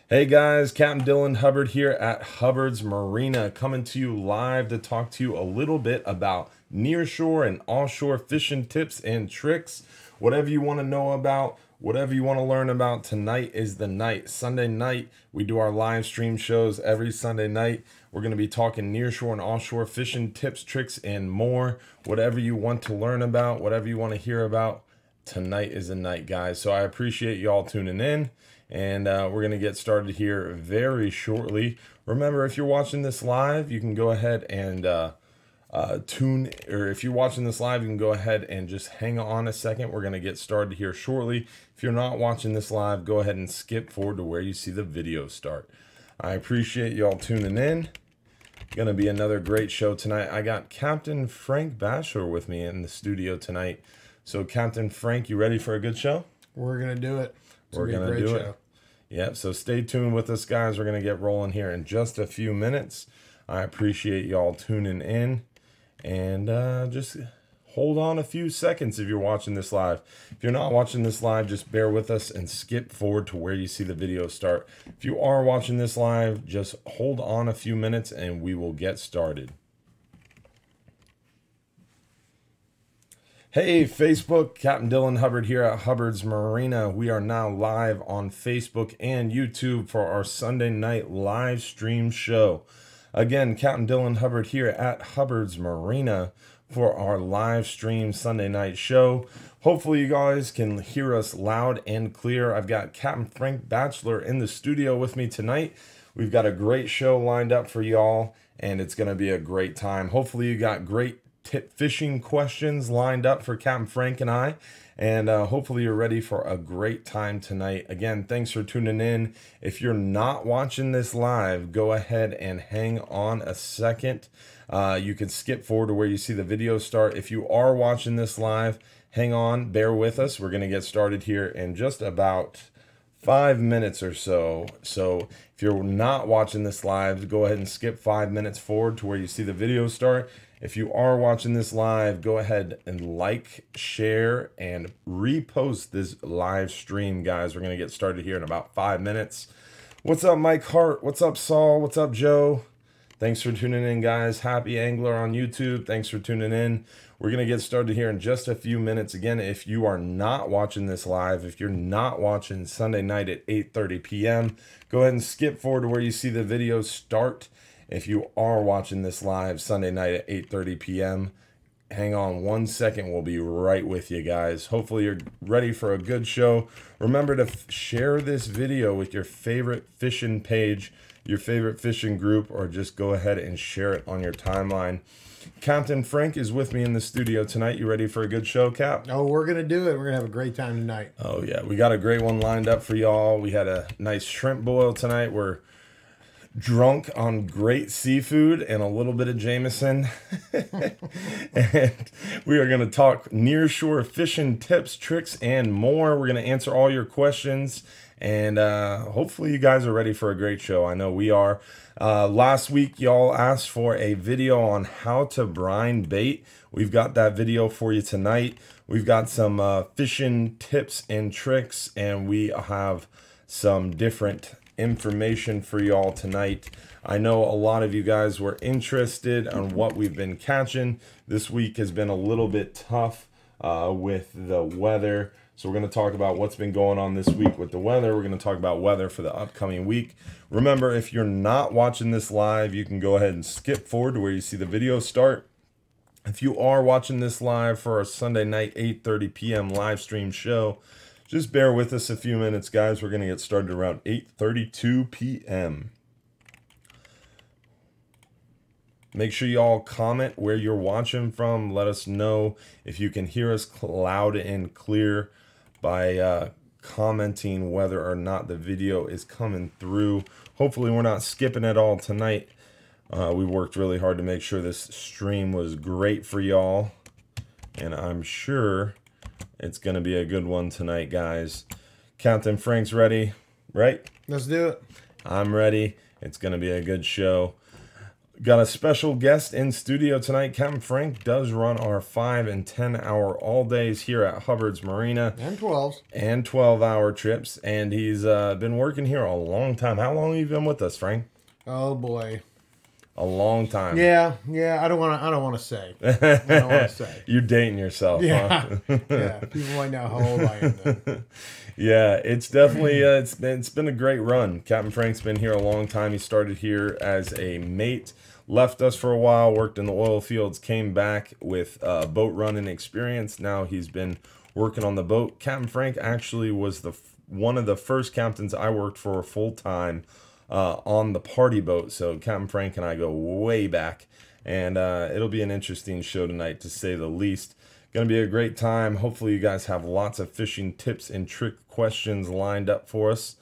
Hey guys, Captain Dylan Hubbard here at Hubbard's Marina, coming to you live to talk to you a little bit about nearshore and offshore fishing tips and tricks. Whatever you want to know about, whatever you want to learn about, tonight is the night. Sunday night, we do our live stream shows every Sunday night. We're going to be talking nearshore and offshore fishing tips, tricks, and more. Whatever you want to learn about, whatever you want to hear about, tonight is the night, guys. So I appreciate y'all tuning in. And we're going to get started here very shortly. Remember, if you're watching this live, you can go ahead and if you're watching this live, you can go ahead and just hang on a second. We're going to get started here shortly. If you're not watching this live, go ahead and skip forward to where you see the video start. I appreciate y'all tuning in. Going to be another great show tonight. I got Captain Frank Batchelor with me in the studio tonight. So, Captain Frank, you ready for a good show? We're going to do it. We're going to do it. Yep, so stay tuned with us, guys. We're going to get rolling here in just a few minutes. I appreciate y'all tuning in. And just hold on a few seconds if you're watching this live. If you're not watching this live, just bear with us and skip forward to where you see the video start. If you are watching this live, just hold on a few minutes and we will get started. Hey, Facebook, Captain Dylan Hubbard here at Hubbard's Marina. We are now live on Facebook and YouTube for our Sunday night live stream show. Again, Captain Dylan Hubbard here at Hubbard's Marina for our live stream Sunday night show. Hopefully you guys can hear us loud and clear. I've got Captain Frank Batchelor in the studio with me tonight. We've got a great show lined up for y'all, and it's going to be a great time. Hopefully you got great fishing questions lined up for Captain Frank and I, and hopefully you're ready for a great time tonight. Again, thanks for tuning in. If you're not watching this live, go ahead and hang on a second. You can skip forward to where you see the video start. If you are watching this live, hang on, bear with us. We're going to get started here in just about 5 minutes or so. So if you're not watching this live, go ahead and skip 5 minutes forward to where you see the video start. If you are watching this live, go ahead and like, share, and repost this live stream, guys. We're going to get started here in about 5 minutes. What's up, Mike Hart? What's up, Saul? What's up, Joe? Thanks for tuning in, guys. Happy Angler on YouTube. Thanks for tuning in. We're going to get started here in just a few minutes. Again, if you are not watching this live, if you're not watching Sunday night at 8:30 p.m., go ahead and skip forward to where you see the video start. If you are watching this live Sunday night at 8:30 p.m., hang on 1 second. We'll be right with you, guys. Hopefully you're ready for a good show. Remember to share this video with your favorite fishing page, your favorite fishing group, or just go ahead and share it on your timeline. Captain Frank is with me in the studio tonight. You ready for a good show, Cap? Oh, we're going to do it. We're going to have a great time tonight. Oh, yeah. We got a great one lined up for y'all. We had a nice shrimp boil tonight. We're drunk on great seafood and a little bit of Jameson. And we are going to talk nearshore fishing tips, tricks, and more. We're going to answer all your questions. And hopefully you guys are ready for a great show. I know we are. Last week, y'all asked for a video on how to brine bait. We've got that video for you tonight. We've got some fishing tips and tricks, and we have some different information for y'all tonight. I know a lot of you guys were interested on what we've been catching. This week has been a little bit tough with the weather. So we're going to talk about what's been going on this week with the weather. We're going to talk about weather for the upcoming week. Remember, if you're not watching this live, you can go ahead and skip forward to where you see the video start. If you are watching this live for our Sunday night 8:30 p.m. live stream show, just bear with us a few minutes, guys. We're going to get started around 8:32 p.m. Make sure y'all comment where you're watching from. Let us know if you can hear us loud and clear by commenting whether or not the video is coming through. Hopefully we're not skipping it all tonight. We worked really hard to make sure this stream was great for y'all, and I'm sure it's going to be a good one tonight, guys. Captain Frank's ready, right? Let's do it. I'm ready. It's going to be a good show. Got a special guest in studio tonight. Captain Frank does run our 5 and 10 hour all days here at Hubbard's Marina. And 12s. And 12-hour trips. And he's been working here a long time. How long have you been with us, Frank? Oh boy. A long time. Yeah. I don't want to say. I don't want to say. You're dating yourself, Yeah. huh? Yeah. People might know how old I am then. Yeah, it's definitely it's been a great run. Captain Frank's been here a long time. He started here as a mate, left us for a while, worked in the oil fields, came back with boat running experience. Now he's been working on the boat. Captain Frank actually was one of the first captains I worked for full time on the party boat. So Captain Frank and I go way back, and it'll be an interesting show tonight, to say the least. Going to be a great time. Hopefully you guys have lots of fishing tips and trick questions lined up for us.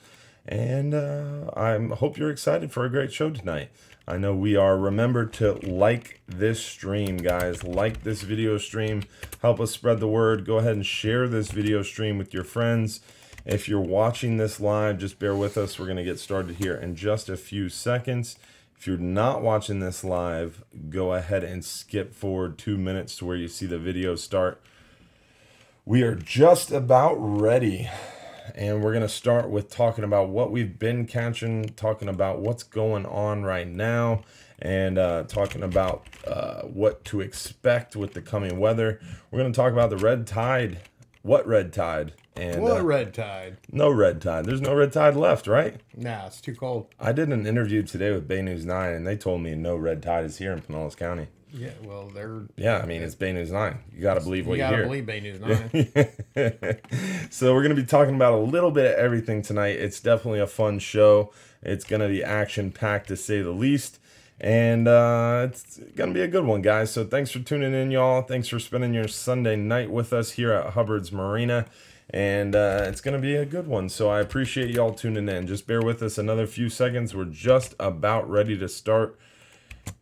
And I hope you're excited for a great show tonight. I know we are. Remember to like this stream, guys. Like this video stream. Help us spread the word. Go ahead and share this video stream with your friends. If you're watching this live, just bear with us. We're going to get started here in just a few seconds. If you're not watching this live, go ahead and skip forward 2 minutes to where you see the video start. We are just about ready, and we're going to start with talking about what we've been catching, talking about what's going on right now, and talking about what to expect with the coming weather. We're going to talk about the red tide. What red tide? And What red tide? no red tide. There's no red tide left, right? Nah, it's too cold. I did an interview today with Bay News 9, and they told me no red tide is here in Pinellas County. Yeah, well, they're... Yeah, I mean, it's Bay News 9. You got to believe what you gotta hear. believe Bay News 9. So we're going to be talking about a little bit of everything tonight. It's definitely a fun show. It's going to be action-packed, to say the least. And it's going to be a good one, guys. So thanks for tuning in, y'all. Thanks for spending your Sunday night with us here at Hubbard's Marina. And it's going to be a good one. So I appreciate y'all tuning in. Just bear with us another few seconds. We're just about ready to start.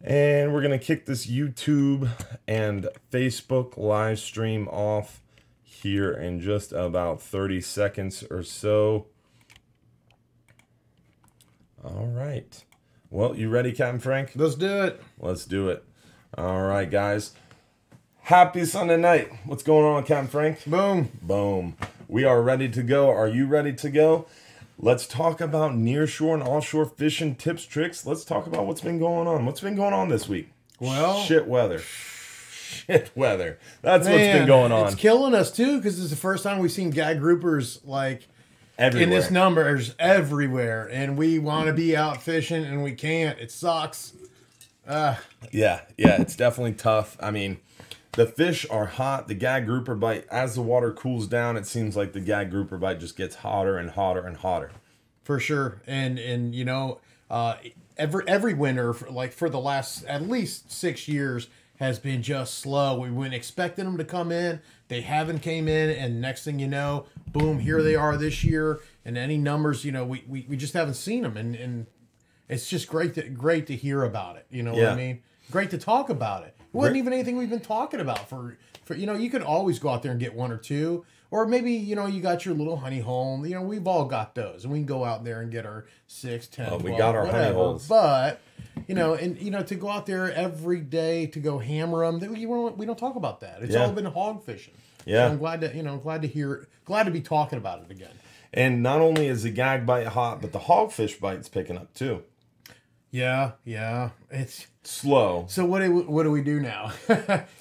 And we're going to kick this YouTube and Facebook live stream off here in just about 30 seconds or so. All right. Well, you ready, Captain Frank? Let's do it. Let's do it. All right, guys. Happy Sunday night. What's going on, Captain Frank? Boom. Boom. We are ready to go. Are you ready to go? Let's talk about nearshore and offshore fishing tips, tricks. Let's talk about what's been going on. What's been going on this week? Well, shit weather. Shit weather. That's what's been going on. It's killing us, too, because this is the first time we've seen gag groupers, like, Everywhere. in this numbers everywhere. And we want to be out fishing, and we can't. It sucks. Yeah, it's definitely tough. I mean, the fish are hot. The gag grouper bite, as the water cools down, it seems like the gag grouper bite just gets hotter and hotter and hotter. For sure. And you know, every winter, for the last at least 6 years, has been just slow. We weren't expecting them to come in. They haven't came in, and next thing you know, boom, here they are this year. And any numbers, you know, we just haven't seen them. And it's just great to hear about it. You know what I mean? Great to talk about it. It wasn't even anything we've been talking about for you know, you could always go out there and get one or two, or maybe, you know, you got your little honey hole. You know, we've all got those, and we can go out there and get our 6, 10, 12, we got our whatever. honey holes. But, you know, and, you know, to go out there every day to go hammer them, we don't talk about that. It's all been hog fishing. Yeah. So I'm glad to be talking about it again. And not only is the gag bite hot, but the hogfish bite's picking up too. Yeah. It's slow. So what do we do now?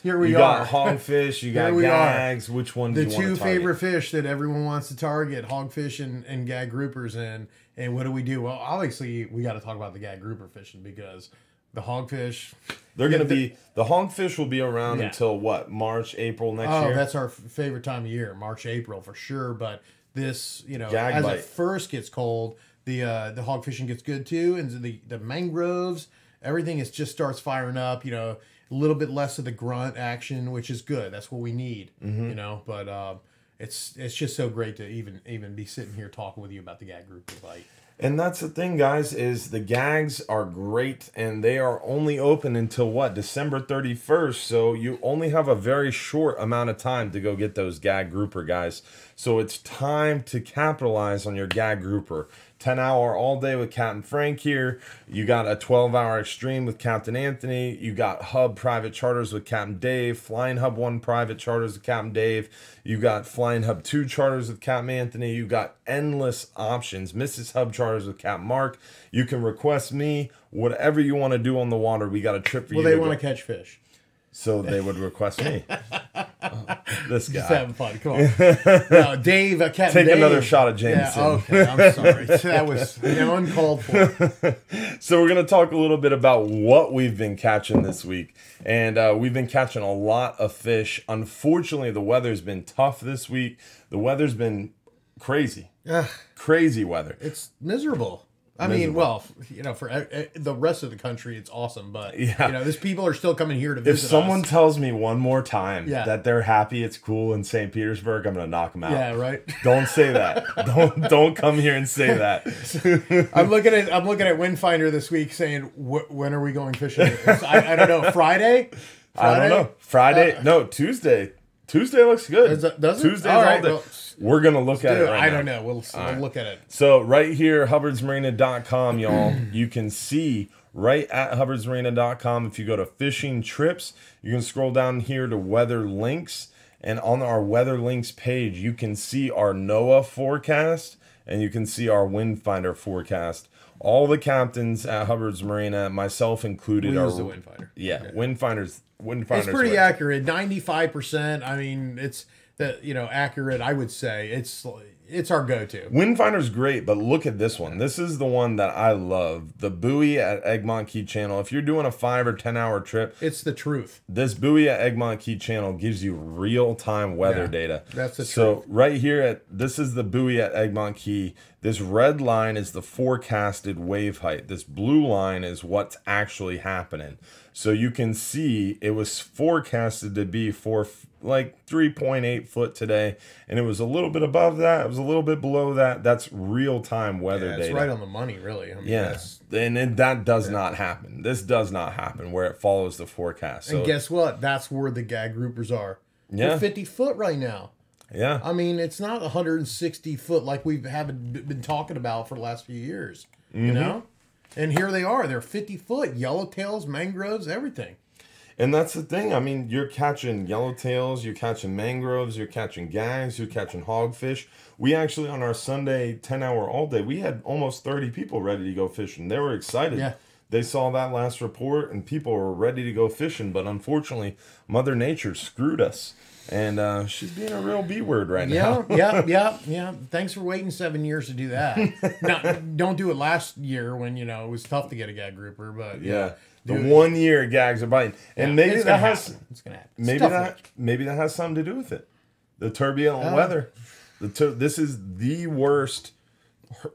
Here we You are. got hogfish, you got Here we gags. Which one do The you want to two target? favorite fish that everyone wants to target, hogfish and gag groupers. And what do we do? Well, obviously, we got to talk about the gag grouper fishing, because the hogfish... They're going to be... The hogfish will be around Yeah. until, what, March, April next year? Oh, that's our favorite time of year, March, April, for sure. But this, you know, Gag as bite. it first gets cold, the hog fishing gets good too, and the mangroves, everything just starts firing up. You know, a little bit less of the grunt action, which is good. That's what we need. You know, but it's just so great to even be sitting here talking with you about the gag grouper bite. And that's the thing, guys, is the gags are great, and they are only open until what, December 31st. So you only have a very short amount of time to go get those gag grouper, guys. So it's time to capitalize on your gag grouper. 10-hour all day with Captain Frank here. You got a 12-hour extreme with Captain Anthony. You got Hub private charters with Captain Dave. Flying Hub 1 private charters with Captain Dave. You got Flying Hub 2 charters with Captain Anthony. You got endless options. Mrs. Hub charters with Captain Mark. You can request me whatever you want to do on the water. We got a trip for you. Well, they want to catch fish. So they would request me. This guy. Just having fun. Come on. No, Dave, Captain Take Dave. another shot at Jameson. Yeah, okay, I'm sorry. That was uncalled for. So we're going to talk a little bit about what we've been catching this week. And we've been catching a lot of fish. Unfortunately, the weather's been tough this week. The weather's been crazy. Crazy weather. It's miserable. I mean, well, for the rest of the country, it's awesome. But, these people are still coming here to visit If someone us. tells me one more time that they're happy it's cool in St. Petersburg, I'm going to knock them out. Yeah, right. Don't say that. Don't come here and say that. I'm looking at Windfinder this week saying, when are we going fishing? I don't know. Friday? I don't know. Friday? No, Tuesday. Tuesday looks good. Does it? Tuesday's all right, all day. well, We're going to look at it right now. I don't know. We'll look at it. So right here, hubbardsmarina.com, y'all, you can see right at hubbardsmarina.com, if you go to fishing trips, you can scroll down here to weather links. And on our weather links page, you can see our NOAA forecast and you can see our Windfinder forecast. All the captains at Hubbard's Marina, myself included, we use the Windfinder. Yeah, okay. Windfinder's it's pretty accurate. 95%. I mean, it's accurate. I would say it's our go-to. Windfinder's great, but look at this one. This is the one that I love. The buoy at Egmont Key Channel. If you're doing a 5 or 10 hour trip, it's the truth. This buoy at Egmont Key Channel gives you real-time weather data. That's the truth. So right here this is the buoy at Egmont Key. This red line is the forecasted wave height. This blue line is what's actually happening. So you can see it was forecasted to be for like 3.8 foot today, and it was a little bit above that. It was a little bit below that. That's real-time weather data. It's right on the money, really. I mean, and that does not happen. This does not happen where it follows the forecast. So, and guess what? That's where the gag groupers are. Yeah. They're 50 foot right now. Yeah. I mean, it's not 160 foot like we haven't been talking about for the last few years. You know? And here they are. They're 50 foot. Yellowtails, mangroves, everything. And that's the thing. I mean, you're catching yellowtails, you're catching mangroves, you're catching gags, you're catching hogfish. We actually, on our Sunday 10-hour all day, we had almost 30 people ready to go fishing. They were excited. Yeah. They saw that last report, and people were ready to go fishing. But unfortunately, Mother Nature screwed us. And she's being a real B word right now. Yeah. Thanks for waiting 7 years to do that. Now, don't do it last year when, it was tough to get a gag grouper. But yeah. The 1 year gags are biting. And maybe that has it's gonna happen. Maybe that has something to do with it. The turbulent weather. This is the worst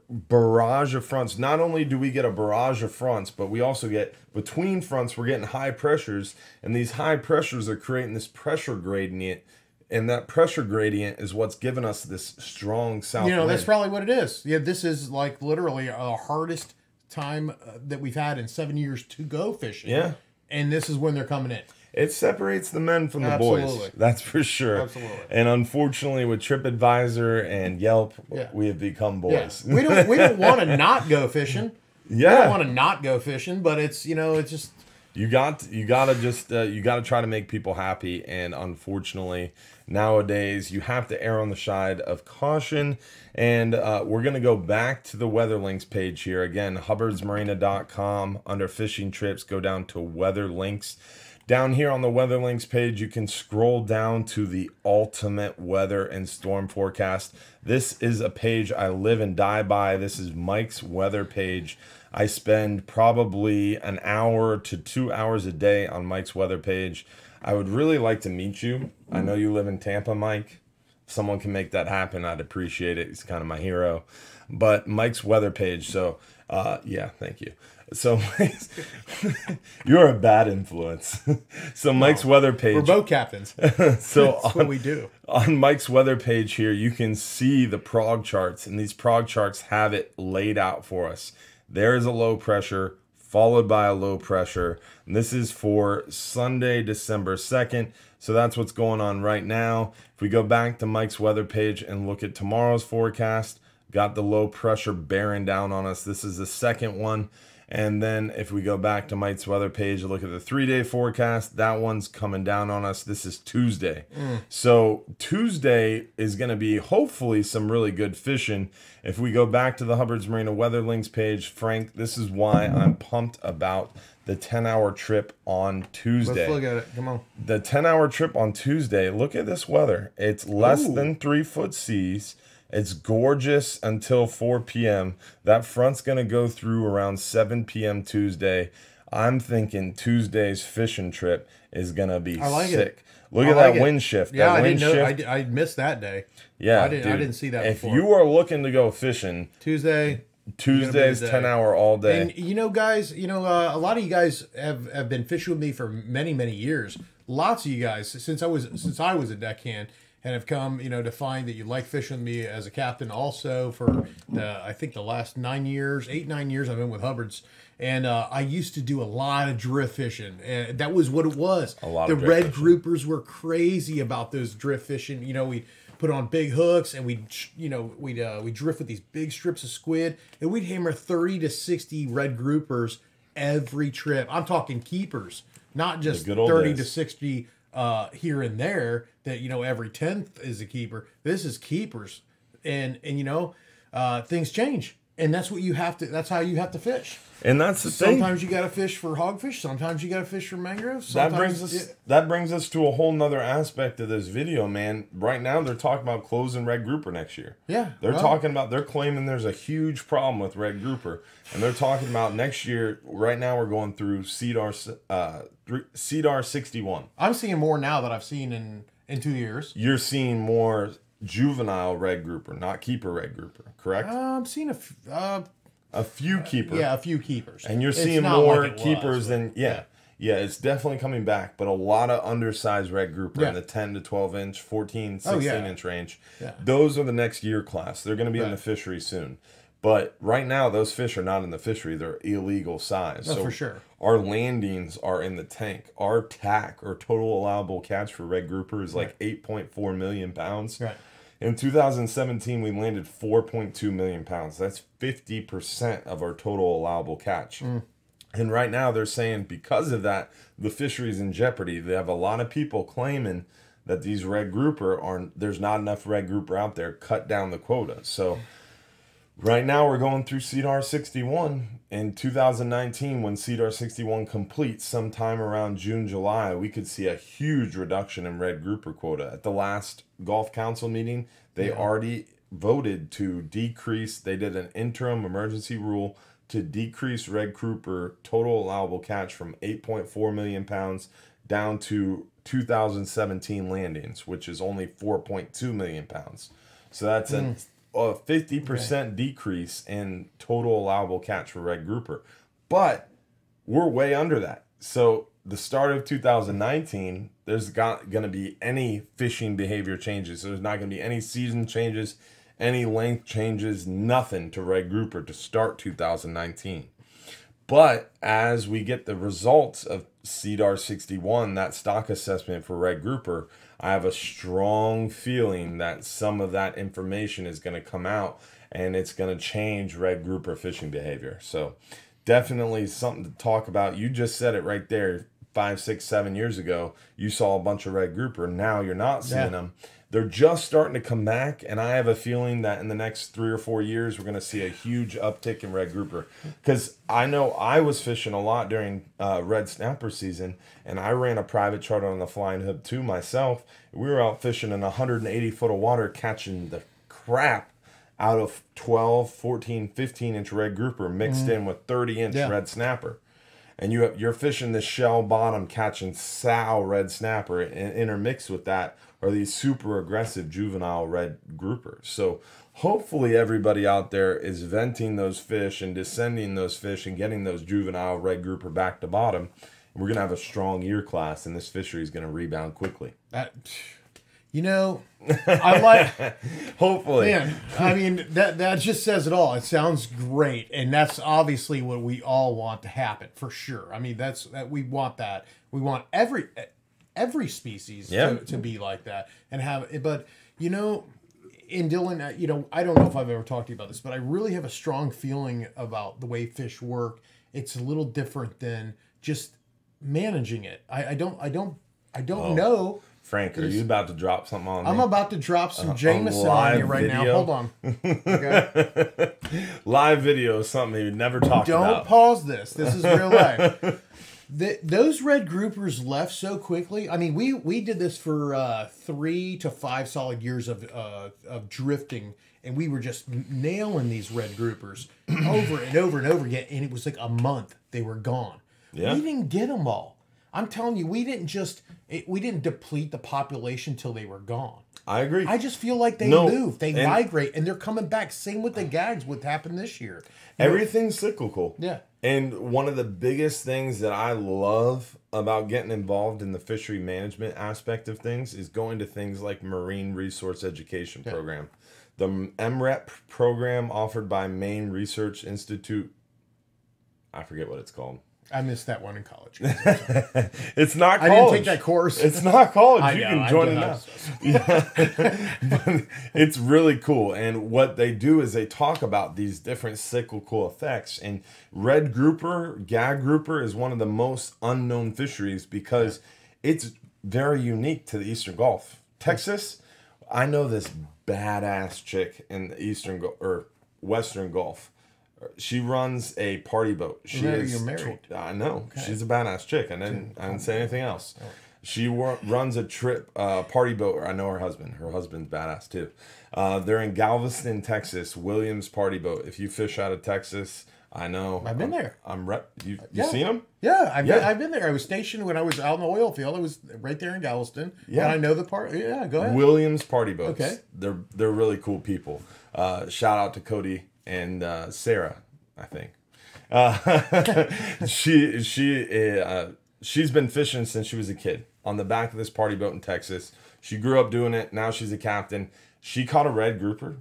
barrage of fronts. Not only do we get a barrage of fronts, but we also get between fronts, we're getting high pressures, and these high pressures are creating this pressure gradient, and that pressure gradient is what's giving us this strong south wind. That's probably what it is. Yeah, this is like literally the hardest time that we've had in 7 years to go fishing. Yeah. And this is when they're coming in. It separates the men from the boys. That's for sure. Absolutely. And unfortunately, with TripAdvisor and Yelp, we have become boys. Yeah. We don't want to not go fishing. Yeah. We don't want to not go fishing, but it's it's just you gotta try to make people happy, and unfortunately nowadays you have to err on the side of caution. And we're gonna go back to the weather links page here again, hubbardsmarina.com. Under fishing trips, go down to weather links. Down here on the weather links page, you can scroll down to the ultimate weather and storm forecast. This is a page I live and die by. This is Mike's weather page. I spend probably an hour to 2 hours a day on Mike's weather page. I would really like to meet you. I know you live in Tampa, Mike. someone can make that happen, I'd appreciate it. He's kind of my hero. But Mike's weather page. So, yeah, thank you. So you're a bad influence. So Mike's weather page. We're both captains. So That's what we do. On Mike's weather page here, you can see the prog charts, and these prog charts have it laid out for us. There is a low pressure followed by a low pressure. And this is for Sunday, December 2nd. So that's what's going on right now. If we go back to Mike's weather page and look at tomorrow's forecast, got the low pressure bearing down on us. This is the second one. And then if we go back to Mike's weather page, look at the 3-day forecast, that one's coming down on us. This is Tuesday. So Tuesday is going to be hopefully some really good fishing. If we go back to the Hubbard's Marina Weather Links page, Frank, this is why I'm pumped about the 10-hour trip on Tuesday. Let's look at it. Come on. The 10-hour trip on Tuesday, look at this weather. It's less than 3-foot seas. It's gorgeous until 4 p.m. That front's going to go through around 7 p.m. Tuesday. I'm thinking Tuesday's fishing trip is going to be sick. Look at that wind shift. Yeah, I didn't know. I missed that day. Yeah, I didn't see that if before. you are looking to go fishing, Tuesday's 10-hour all day. And you know, guys, a lot of you guys have been fishing with me for many, many years. Lots of you guys since I was a deckhand. And have come, to find that you like fishing with me as a captain. Also, for I think the last 9 years, 8-9 years, I've been with Hubbard's, and I used to do a lot of drift fishing, and that was what it was. The red groupers were crazy about those drift fishing. We put on big hooks, and we'd drift with these big strips of squid, and we'd hammer 30 to 60 red groupers every trip. I'm talking keepers, not just 30 to 60 here and there. That every 10th is a keeper. This is keepers, and things change, and that's what you have to. That's how you have to fish. And that's the thing. Sometimes you got to fish for hogfish. Sometimes you got to fish for mangroves. That brings us to a whole nother aspect of this video, man. Right now they're talking about closing red grouper next year. Yeah, they're claiming there's a huge problem with red grouper, and they're talking about next year. Right now we're going through CDR 61. I'm seeing more now than I've seen in 2 years. You're seeing more juvenile red grouper, not keeper red grouper, correct? I'm seeing a few keepers. Yeah, a few keepers. And you're seeing more keepers than Yeah, it's definitely coming back, but a lot of undersized red grouper in the 10 to 12 inch, 14, 16 inch range. Yeah. Those are the next year class. They're going to be in the fishery soon. But right now, those fish are not in the fishery. They're illegal size. So for sure. Our landings are in the tank. Our TAC, or total allowable catch for red grouper, is like 8.4 million pounds. Right. In 2017, we landed 4.2 million pounds. That's 50% of our total allowable catch. And right now, they're saying because of that, the fishery's in jeopardy. They have a lot of people claiming that these red grouper there's not enough red grouper out there. Cut down the quota. So right now, we're going through CDR 61. In 2019, when CDR 61 completes, sometime around June, July, we could see a huge reduction in red grouper quota. At the last Gulf Council meeting, they already voted to decrease. They did an interim emergency rule to decrease red grouper total allowable catch from 8.4 million pounds down to 2017 landings, which is only 4.2 million pounds. So that's a 50% decrease in total allowable catch for red grouper. But we're way under that. So the start of 2019, there's going to be any fishing behavior changes. So there's not going to be any season changes, any length changes, nothing to red grouper to start 2019. But as we get the results of CDR 61, that stock assessment for red grouper, I have a strong feeling that some of that information is going to come out and it's going to change red grouper fishing behavior. So definitely something to talk about. You just said it right there. 5, 6, 7 years ago, you saw a bunch of red grouper. Now you're not seeing them. They're just starting to come back, and I have a feeling that in the next 3 or 4 years, we're going to see a huge uptick in red grouper. Because I know I was fishing a lot during red snapper season, and I ran a private charter on the Flying Hood too myself. We were out fishing in 180 foot of water, catching the crap out of 12, 14, 15-inch red grouper mixed in with 30-inch red snapper. and you're fishing the shell bottom, catching sow red snapper, and intermixed with that are these super aggressive juvenile red groupers. So hopefully everybody out there is venting those fish and descending those fish and getting those juvenile red grouper back to bottom. We're going to have a strong year class, and this fishery is going to rebound quickly. You know, I like. Hopefully, man. I mean, that just says it all. It sounds great, and that's obviously what we all want to happen for sure. I mean, that we want that. We want every species to be like that and have. But you know, in Dylan, you know, I don't know if I've ever talked to you about this, but I really have a strong feeling about the way fish work. It's a little different than just managing it. I don't know. Frank, are you about to drop something on me? I'm about to drop some Jameson on you right now. Hold on. Okay. Live video is something you never talked about. Don't pause this. This is real life. Those red groupers left so quickly. I mean, we did this for 3 to 5 solid years of drifting, and we were just nailing these red groupers over and over and over again, and it was like a month they were gone. Yeah. We didn't get them all. I'm telling you, we didn't deplete the population till they were gone. I agree. I just feel like they move, they migrate, and they're coming back. Same with the gags. What happened this year? Everything's cyclical. Yeah. And one of the biggest things that I love about getting involved in the fishery management aspect of things is going to things like Marine Resource Education Program. The MREP program offered by Maine Research Institute. I forget what it's called. I missed that one in college. It's not college. I didn't take that course. It's not college. I You know, can join it now. Yeah. But it's really cool. And what they do is they talk about these different cyclical effects. And red grouper, gag grouper is one of the most unknown fisheries because it's very unique to the Eastern Gulf. Texas, I know this badass chick in the Eastern or Western Gulf. She runs a party boat. You're married. I know. Okay. She's a badass chick. I didn't say anything else. Oh. She runs a trip party boat. I know her husband. Her husband's badass too. They're in Galveston, Texas. Williams Party Boat. If you fish out of Texas, I know. I've been there. You seen them? Yeah, I've been there. I was stationed when I was out in the oil field. I was right there in Galveston. Yeah, and I know the part. Yeah, go ahead. Williams Party Boats. Okay, they're really cool people. Shout out to Cody and Sarah, I think. She's been fishing since she was a kid on the back of this party boat in Texas. She grew up doing it. Now she's a captain. She caught a red grouper.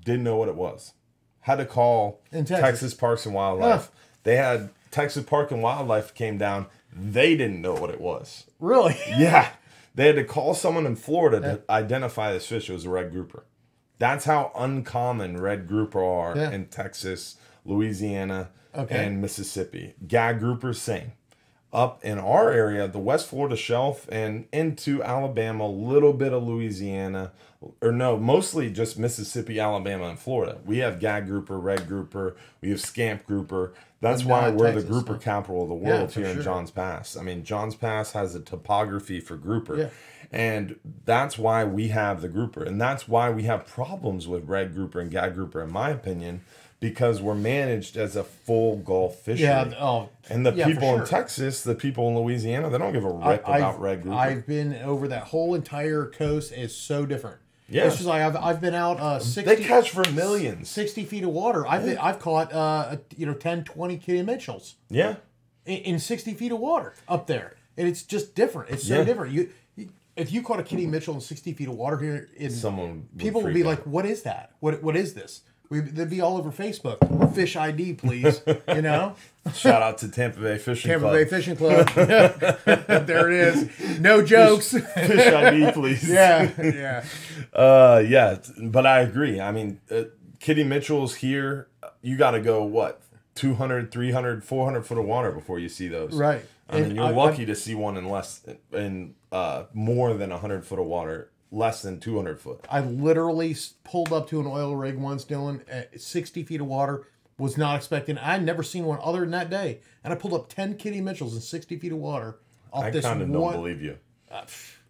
Didn't know what it was. Had to call Texas Parks and Wildlife. They had Texas Park and Wildlife came down. They didn't know what it was. Really? Yeah. They had to call someone in Florida to identify this fish. It was a red grouper. That's how uncommon red grouper are in Texas, Louisiana, and Mississippi. Gag groupers, same. Up in our area, the West Florida shelf and into Alabama, a little bit of Louisiana, or no, mostly just Mississippi, Alabama, and Florida. We have gag grouper, red grouper, we have scamp grouper. That's why we're Texas, the grouper capital of the world here in Johns Pass. I mean, Johns Pass has a topography for grouper. Yeah. And that's why we have the grouper. And that's why we have problems with red grouper and gag grouper, in my opinion, because we're managed as a full Gulf fishery. Yeah, and the people in Texas, the people in Louisiana, they don't give a rip about red grouper. I've been over that whole entire coast. It's so different. Yeah, it's just like I've been out 60. They catch for millions. 60 feet of water. I've caught 10, 20 kitty Mitchells. Yeah, in 60 feet of water up there, and it's just different. It's so different. If you caught a kitty Mitchell in 60 feet of water here, people would be like, "What is that? What is this?" They'd be all over Facebook. Fish ID, please. You know. Shout out to Tampa Bay Fishing Club. Tampa Bay Fishing Club. There it is. No jokes. Fish ID, please. Yeah. But I agree. I mean, Kitty Mitchell's here. You got to go 200, 300, 400 foot of water before you see those. Right. I mean, you're lucky to see one in more than 100 foot of water. Less than 200 foot. I literally pulled up to an oil rig once, Dylan, at 60 feet of water. Was not expecting. I'd never seen one other than that day. And I pulled up 10 kitty Mitchells in 60 feet of water. I kind of don't believe you.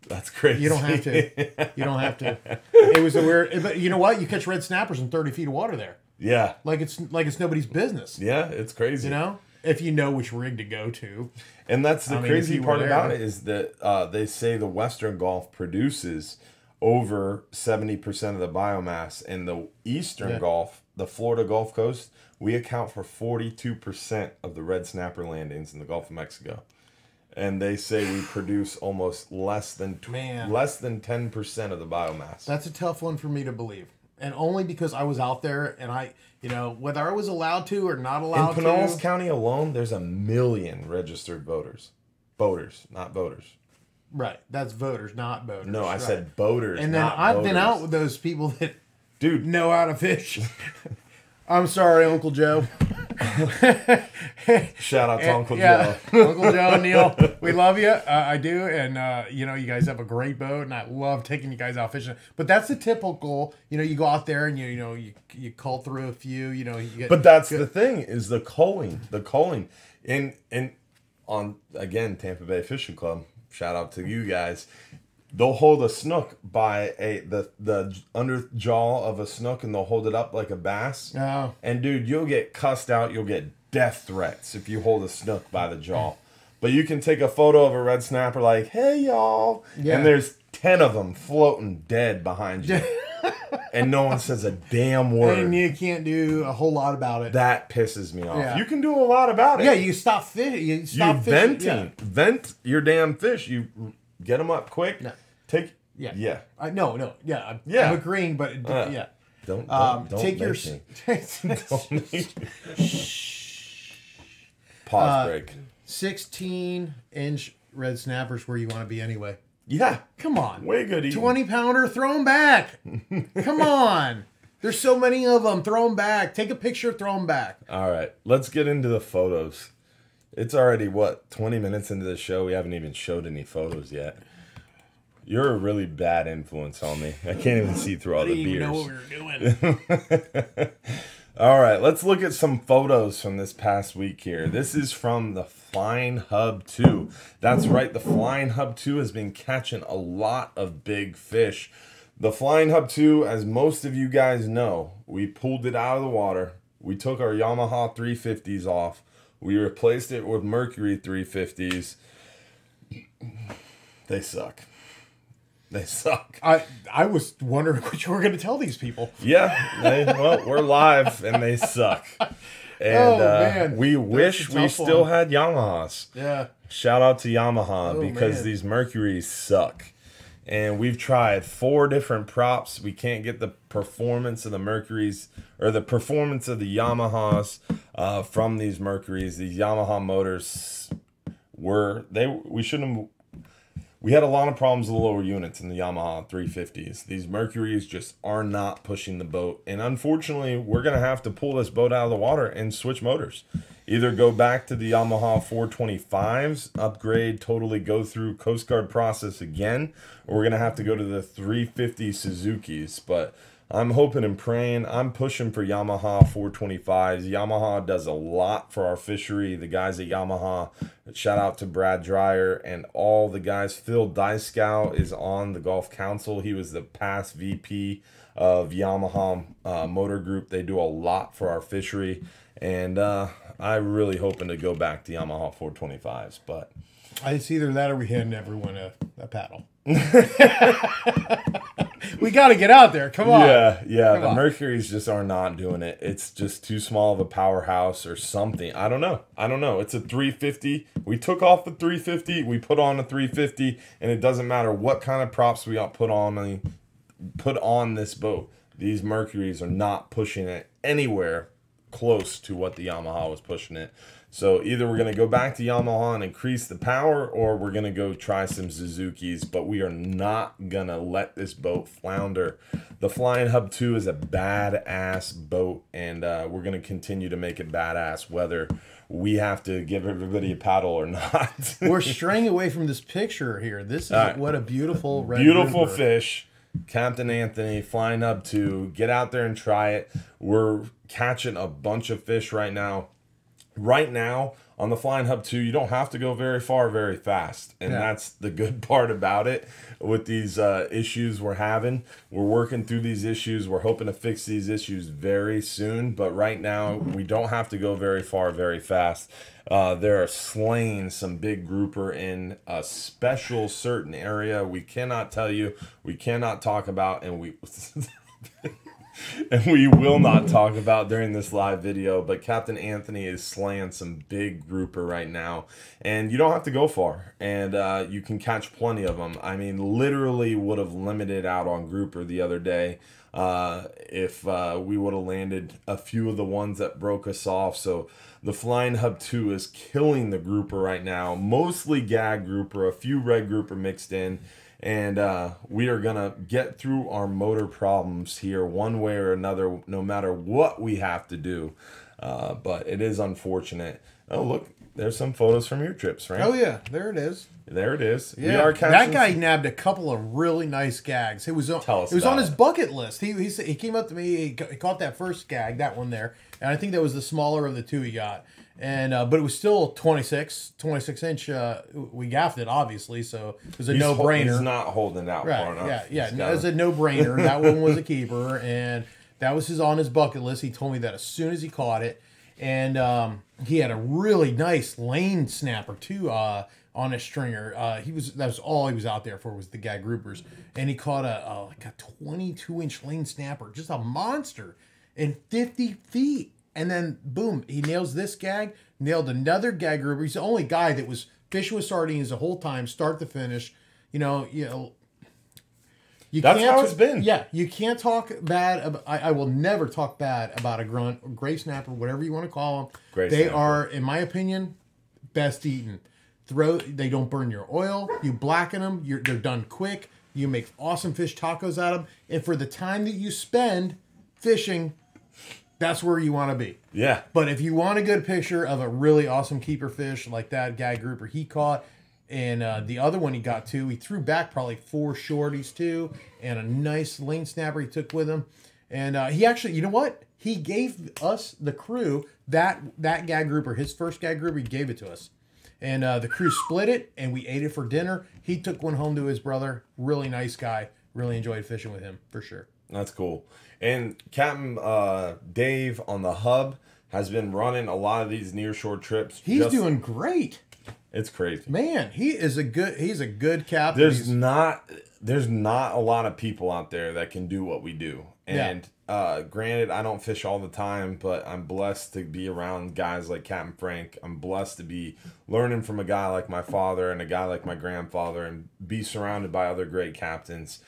That's crazy. You don't have to. You don't have to. It was a weird. But you know what? You catch red snappers in 30 feet of water there. Yeah. Like it's nobody's business. Yeah, it's crazy. You know. if you know which rig to go to. And that's the I mean, crazy if you part were about there. it is that they say the Western Gulf produces over 70% of the biomass, and the Eastern Gulf, the Florida Gulf Coast, we account for 42% of the red snapper landings in the Gulf of Mexico. And they say we produce almost less than 10% of the biomass. That's a tough one for me to believe. And only because I was out there and I, whether I was allowed to or not allowed In Pinellas to. County alone, there's 1 million registered voters. Boaters, not voters. Right. That's voters, not boaters. No, I right. said boaters, And then not I've boaters. been out with those people that Dude, know how to fish. I'm sorry, Uncle Joe. shout out to Uncle Yeah, Joe. Uncle Joe and Neil, we love you. I do, and you guys have a great boat, and I love taking you guys out fishing. But that's the typical. You go out there and you cull through a few. You get. But that's the thing is the culling, and on again Tampa Bay Fishing Club. Shout out to you guys. They'll hold a snook by the under jaw of a snook, and they'll hold it up like a bass. Oh. And dude, you'll get cussed out. You'll get death threats if you hold a snook by the jaw. But you can take a photo of a red snapper like, hey y'all, Yeah. and there's 10 of them floating dead behind you, and no one says a damn word. And you can't do a whole lot about it. That pisses me off. Yeah. You can do a lot about it. Yeah, you stop fishing. You stop fishing. venting, vent your damn fish. You get them up quick. No. Take Yeah. yeah. No. Yeah. Yeah. I'm agreeing, but yeah. Don't Take your. make me. Don't make me. Pause break. 16-inch red snappers where you want to be anyway. Yeah, Come on. way good eating. 20-pounder, throw them back. Come on. There's so many of them. Throw them back. Take a picture, throw them back. All right, let's get into the photos. It's already 20 minutes into the show. We haven't even showed any photos yet. You're a really bad influence on me. I can't even see through all I the didn't even know beers. what we were doing. All right, let's look at some photos from this past week here. This is from the Flying Hub 2. That's right, the Flying Hub 2 has been catching a lot of big fish. The Flying Hub 2, as most of you guys know, we pulled it out of the water. We took our Yamaha 350s off. We replaced it with Mercury 350s. They suck. They suck. I was wondering what you were going to tell these people. Yeah, well, we're live and they suck. And man. we wish a we tough still one. had Yamahas. Yeah. Shout out to Yamaha because man. these Mercuries suck. And we've tried 4 different props. We can't get the performance of the Mercuries or the performance of the Yamahas from these Mercuries. These Yamaha motors we had a lot of problems with the lower units in the Yamaha 350s. These Mercuries just are not pushing the boat. And unfortunately, we're going to have to pull this boat out of the water and switch motors. Either go back to the Yamaha 425s, upgrade, totally go through Coast Guard process again, or we're going to have to go to the 350 Suzukis. But I'm hoping and praying. I'm pushing for Yamaha 425s. Yamaha does a lot for our fishery. The guys at Yamaha, shout out to Brad Dreyer and all the guys. Phil Dyscow is on the Gulf Council. He was the past VP of Yamaha Motor Group. They do a lot for our fishery. And I'm really hoping to go back to Yamaha 425s. But It's either that or we hand everyone a paddle. We got to get out there. Come on. Yeah. Come The on. Mercuries just are not doing it. It's just too small of a powerhouse or something. I don't know. It's a 350. We took off the 350. We put on a 350, and it doesn't matter what kind of props we put on this boat. These Mercuries are not pushing it anywhere close to what the Yamaha was pushing it. So either we're going to go back to Yamaha and increase the power, or we're going to go try some Suzuki's, but we are not going to let this boat flounder. The Flying Hub 2 is a badass boat, and we're going to continue to make it badass whether we have to give everybody a paddle or not. We're straying away from this picture here. This is right. what a beautiful red Beautiful grouper. fish. Captain Anthony, Flying Hub 2. Get out there and try it. We're catching a bunch of fish right now. right now on the Flying Hub 2, you don't have to go very far, very fast. And that's the good part about it with these issues we're having. We're working through these issues. We're hoping to fix these issues very soon. But right now, we don't have to go very far, very fast. There are slaying some big grouper in a special certain area we cannot tell you, we cannot talk about, and we... and we will not talk about during this live video, but Captain Anthony is slaying some big grouper right now, and you don't have to go far, and you can catch plenty of them. I mean, literally would have limited out on grouper the other day if we would have landed a few of the ones that broke us off. So the Flying Hub 2 is killing the grouper right now, mostly gag grouper, a few red grouper mixed in. And we are going to get through our motor problems here one way or another, no matter what we have to do. But it is unfortunate. Oh, look, there's some photos from your trips, right? Oh, yeah. There it is. There it is. Yeah. We are that guy nabbed a couple of really nice gags. It was on his bucket list. He came up to me. He caught that first gag, that one there. And I think that was the smaller of the two he got. And but it was still 26 inch. We gaffed it, obviously, so it was a no-brainer. He's not holding out far enough. Yeah. It was a no-brainer. That one was a keeper, and that was on his bucket list. He told me that as soon as he caught it, and he had a really nice lane snapper too on his stringer. That was all he was out there for, was the gag groupers, and he caught a 22-inch lane snapper, just a monster, in 50 feet. And then, boom, he nails this gag, nailed another gag grouper. He's the only guy that was fishing with sardines the whole time, start to finish. That's how it's been. Yeah, you can't talk bad. I will never talk bad about a grunt, gray snapper, whatever you want to call them. They are, in my opinion, best eaten. They don't burn your oil. You blacken them. They're done quick. You make awesome fish tacos out of them. And for the time that you spend fishing, that's where you want to be. Yeah. But if you want a good picture of a really awesome keeper fish like that gag grouper he caught, and the other one he got too, he threw back probably 4 shorties too, and a nice lane snapper he took with him. And he actually, you know what? He gave us, the crew, that gag grouper, his first gag grouper, he gave it to us. And the crew split it, and we ate it for dinner. He took one home to his brother. Really nice guy. Really enjoyed fishing with him, for sure. That's cool. And Captain Dave on the Hub has been running a lot of these nearshore trips. He's doing great. It's crazy. Man, he's a good captain. There's not a lot of people out there that can do what we do. And granted, I don't fish all the time, but I'm blessed to be around guys like Captain Frank. I'm blessed to be learning from a guy like my father and a guy like my grandfather, and be surrounded by other great captains.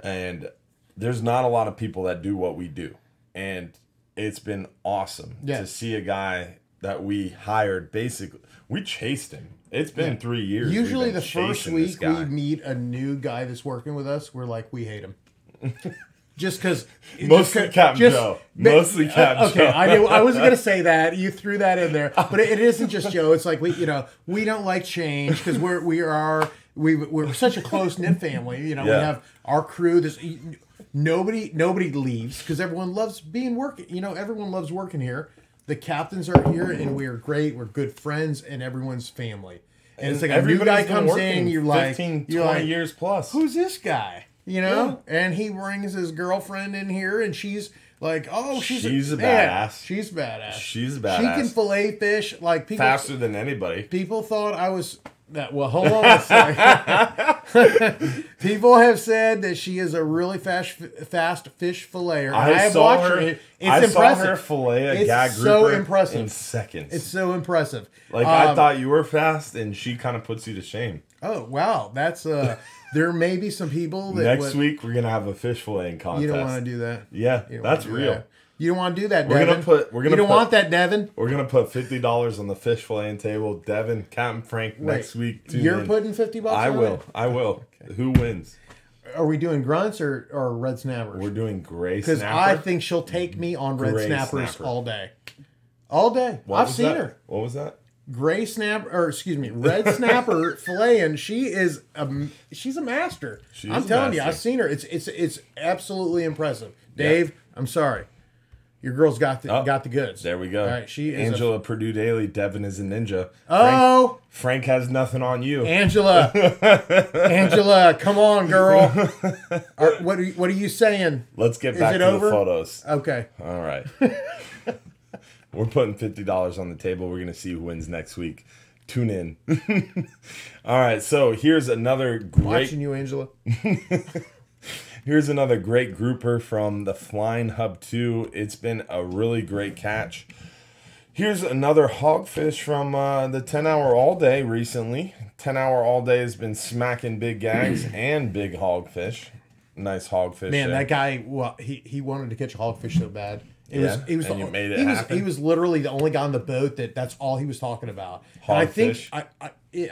And there's not a lot of people that do what we do. And it's been awesome to see a guy that we hired. Basically, we chased him. It's been 3 years. Usually the first week we meet a new guy that's working with us, we're like, we hate him. Just because... Mostly Captain Joe. Mostly Captain Joe. Okay, I wasn't going to say that. You threw that in there. But it isn't just Joe. It's like, we don't like change because we're such a close-knit family. We have our crew. Nobody leaves because everyone loves everyone loves working here. The captains are here, and we are great. We're good friends, and everyone's family. And it's like a new guy comes in, you're like 15, 20 years plus. Who's this guy? And he brings his girlfriend in here, and she's like, oh, she's a badass. She's badass. She's badass. She can fillet fish like people, faster than anybody. People thought I was. Well, hold on a second. People have said that she is a really fast fish filleter. I saw her fillet a gag grouper in seconds. It's so impressive. Like, I thought you were fast, and she kind of puts you to shame. Oh, wow. That's there may be some people that next week we're gonna have a fish filleting contest. You don't want to do that. Yeah, that's real. That. You don't want to do that, Devin. You don't want that, Devin. We're gonna put $50 on the fish filleting table. Devin, Captain Frank next week. You're putting $50. I will. I will. Okay. Who wins? Are we doing grunts or red snappers? We're doing gray snapper. Because I think she'll take me on red snappers all day. All day. I've seen her. What was that? Red snapper filleting. She's a master. I'm telling you, I've seen her. It's absolutely impressive. Dave, I'm sorry. Your girl's got the goods. There we go. All right, she is Angela Purdue Daly. Devin is a ninja. Oh, Frank has nothing on you. Angela, come on, girl. What are you saying? Let's get back to the photos. Okay. All right. We're putting $50 on the table. We're gonna see who wins next week. Tune in. All right. So here's another great. Watching you, Angela. Here's another great grouper from the Flying Hub 2. It's been a really great catch. Here's another hogfish from the 10-hour all day recently. 10-hour all day has been smacking big gags and big hogfish. Nice hogfish. Man, that guy, well, he wanted to catch a hogfish so bad. He was literally the only guy on the boat that's all he was talking about. And I think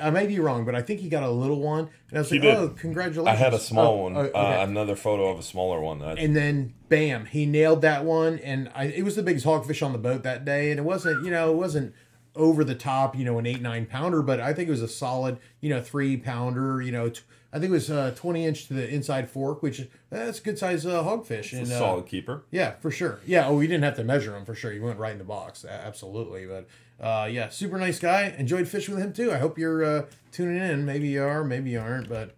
I may be wrong, but I think he got a little one. And I was like, oh, congratulations. I had a small one. Okay. Another photo of a smaller one. And then, bam, he nailed that one. And it was the biggest hogfish on the boat that day. And it wasn't over the top, an 8-9 pounder, but I think it was a solid, 3 pounder, I think it was 20 inch to the inside fork, which that's a good size hogfish. It's a solid keeper. Yeah, for sure. Yeah. Oh, we didn't have to measure him for sure. He went right in the box. Absolutely. But yeah, super nice guy. Enjoyed fishing with him too. I hope you're tuning in. Maybe you are, maybe you aren't. But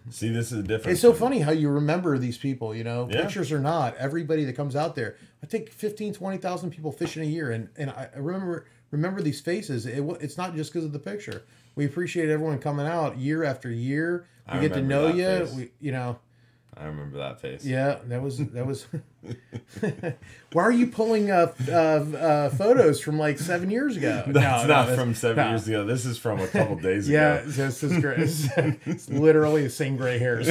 see, this is a difference. It's so funny how you remember these people. Pictures or not, everybody that comes out there. I think 15, 20,000 people fishing a year, and I remember these faces. It's not just because of the picture. We appreciate everyone coming out year after year. We get to know you. I remember that face. Yeah, that was. Why are you pulling photos from like 7 years ago? That's not from 7 years ago. This is from a couple days ago. Yeah, this is great. It's literally the same gray hairs.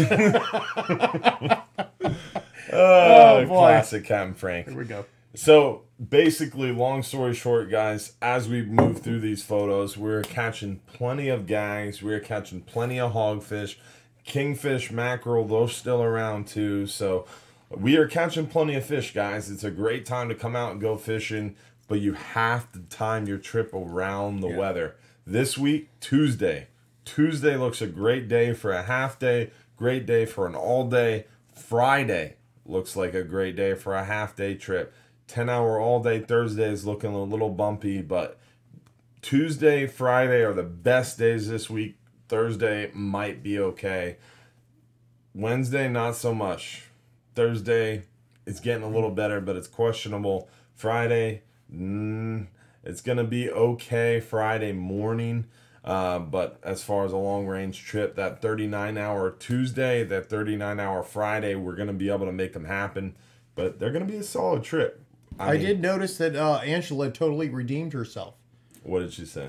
Oh, classic Captain Frank. Here we go. So basically, long story short, guys, as we move through these photos, we're catching plenty of gags. We're catching plenty of hogfish, kingfish, mackerel. Those still around too. So we are catching plenty of fish, guys. It's a great time to come out and go fishing, but you have to time your trip around the weather. This week, Tuesday. Tuesday looks a great day for a half day, great day for an all day. Friday looks like a great day for a half day trip. 10-hour all day Thursday is looking a little bumpy, but Tuesday, Friday are the best days this week. Thursday might be okay. Wednesday, not so much. Thursday, it's getting a little better, but it's questionable. Friday, it's going to be okay Friday morning. But as far as a long-range trip, that 39-hour Tuesday, that 39-hour Friday, we're going to be able to make them happen. But they're going to be a solid trip. I mean, did notice that Angela totally redeemed herself. What did she say?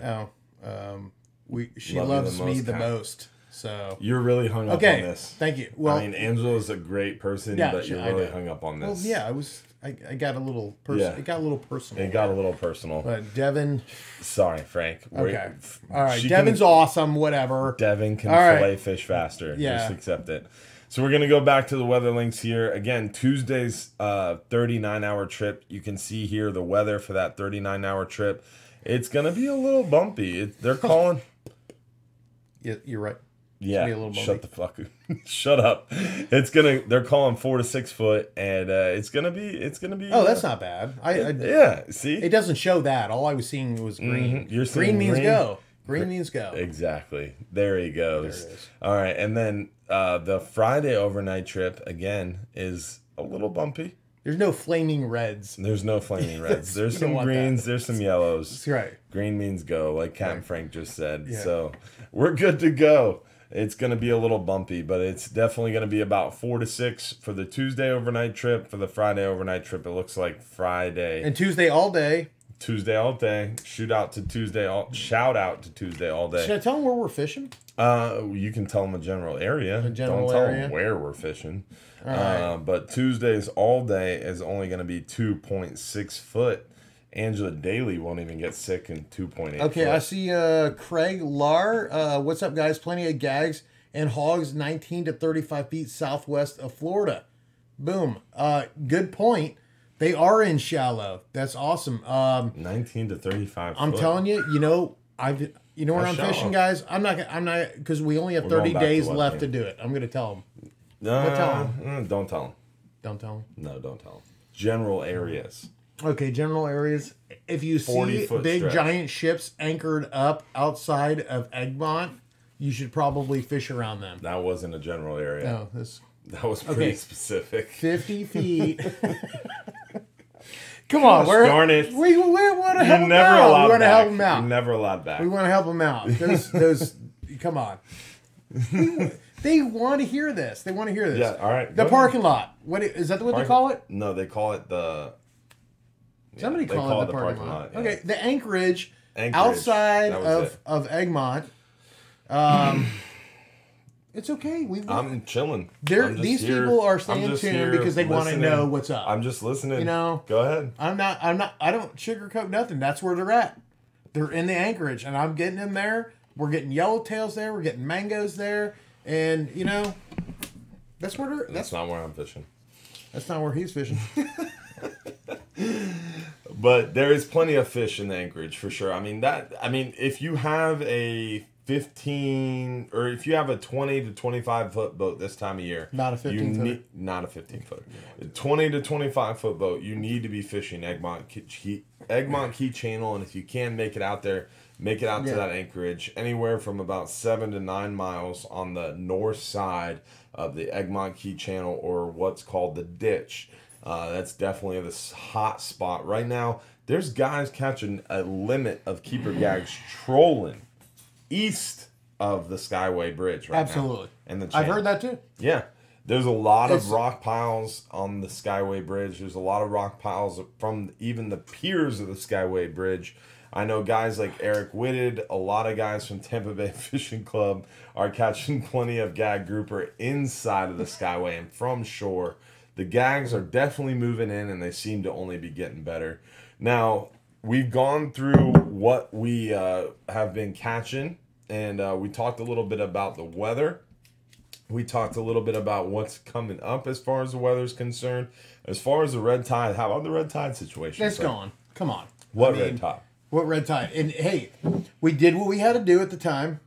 She loves me the most. So you're really hung up on this. Thank you. Well, I mean, Angela's a great person, but you're really hung up on this. Well, yeah, I got a little personal. It got a little personal. It got a little personal. But Devin. Sorry, Frank. Okay. All right. Devin's awesome. Whatever. Devin can fillet fish faster. Yeah. Just accept it. So we're going to go back to the weather links here. Again, Tuesday's 39-hour trip. You can see here the weather for that 39-hour trip. It's going to be a little bumpy. They're calling. Yeah, you're right. Yeah, shut the fuck up. Shut up. They're calling 4 to 6 foot, and it's gonna be. Oh, that's not bad. Yeah, see, it doesn't show that. All I was seeing was green. You're seeing green means go. Green means go. Exactly. There he goes. There it is. All right, and then the Friday overnight trip again is a little bumpy. There's no flaming reds. There's some some greens. There's some yellows. That's right. Green means go, like Captain Frank just said. Yeah. So we're good to go. It's going to be a little bumpy, but it's definitely going to be about 4 to 6 for the Tuesday overnight trip. For the Friday overnight trip, it looks like Friday. And Tuesday all day. Tuesday all day. Shout out to Tuesday all day. Should I tell them where we're fishing? You can tell them a general area. Don't tell them where we're fishing. All right. But Tuesday's all day is only going to be 2.6 foot. Angela Daly won't even get sick in 2.8 Okay, foot. I see Craig Lar. What's up, guys? Plenty of gags and hogs 19 to 35 feet southwest of Florida. Boom. Good point. They are in shallow. That's awesome. 19 to 35 I'm telling you, where I'm fishing, guys? I'm not, because we only have 30 days left to do it. I'm going to tell them. No, don't tell them. Don't tell them? No, don't tell them. general areas. Okay, general areas. If you see 40-foot big stretch. giant ships anchored up outside of Egmont, you should probably fish around them. That wasn't a general area. No, this That was pretty specific. 50 feet. Come on, darn it. We want to You're help them never out. allowed We want to back. help them out. You're never allowed back. We want to help them out. Those come on. They want to hear this. They want to hear this. Yeah, all right. The Go parking lot. What is that? What they call it? No, they call it the. Somebody they call it the parking lot. yeah. Okay, the anchorage, Anchorage. outside That was of Egmont. It's okay. I'm chilling. These people are staying tuned because they want to know what's up. I'm just listening. You know, go ahead. I don't sugarcoat nothing. That's where they're at. They're in the anchorage, and I'm getting them there. We're getting yellowtails there. We're getting mangoes there, and you know, that's where they're. That's not where I'm fishing. That's not where he's fishing. But there is plenty of fish in the anchorage for sure. I mean, if you have a 15 or if you have a 20 to 25 foot boat this time of year, Not a 15 foot. Not a 15 foot. 20 to 25 foot boat, you need to be fishing Egmont Key Channel, and if you can make it out there, make it out to that anchorage, anywhere from about 7 to 9 miles on the north side of the Egmont Key Channel, or what's called the ditch. That's definitely the hot spot right now. There's guys catching a limit of keeper gags trolling east of the Skyway Bridge right Absolutely. now. And the I've channel. heard that too. Yeah. There's a lot of rock piles on the Skyway Bridge. There's a lot of rock piles from even the piers of the Skyway Bridge. I know guys like Eric Whitted, a lot of guys from Tampa Bay Fishing Club are catching plenty of gag grouper inside of the Skyway and from shore. The gags are definitely moving in, and they seem to only be getting better. Now, we've gone through what we have been catching, and we talked a little bit about the weather. We talked a little bit about what's coming up as far as the weather's concerned. As far as the red tide, how about the red tide situation? It's gone. Come on. What red tide? What red tide? And hey, we did what we had to do at the time.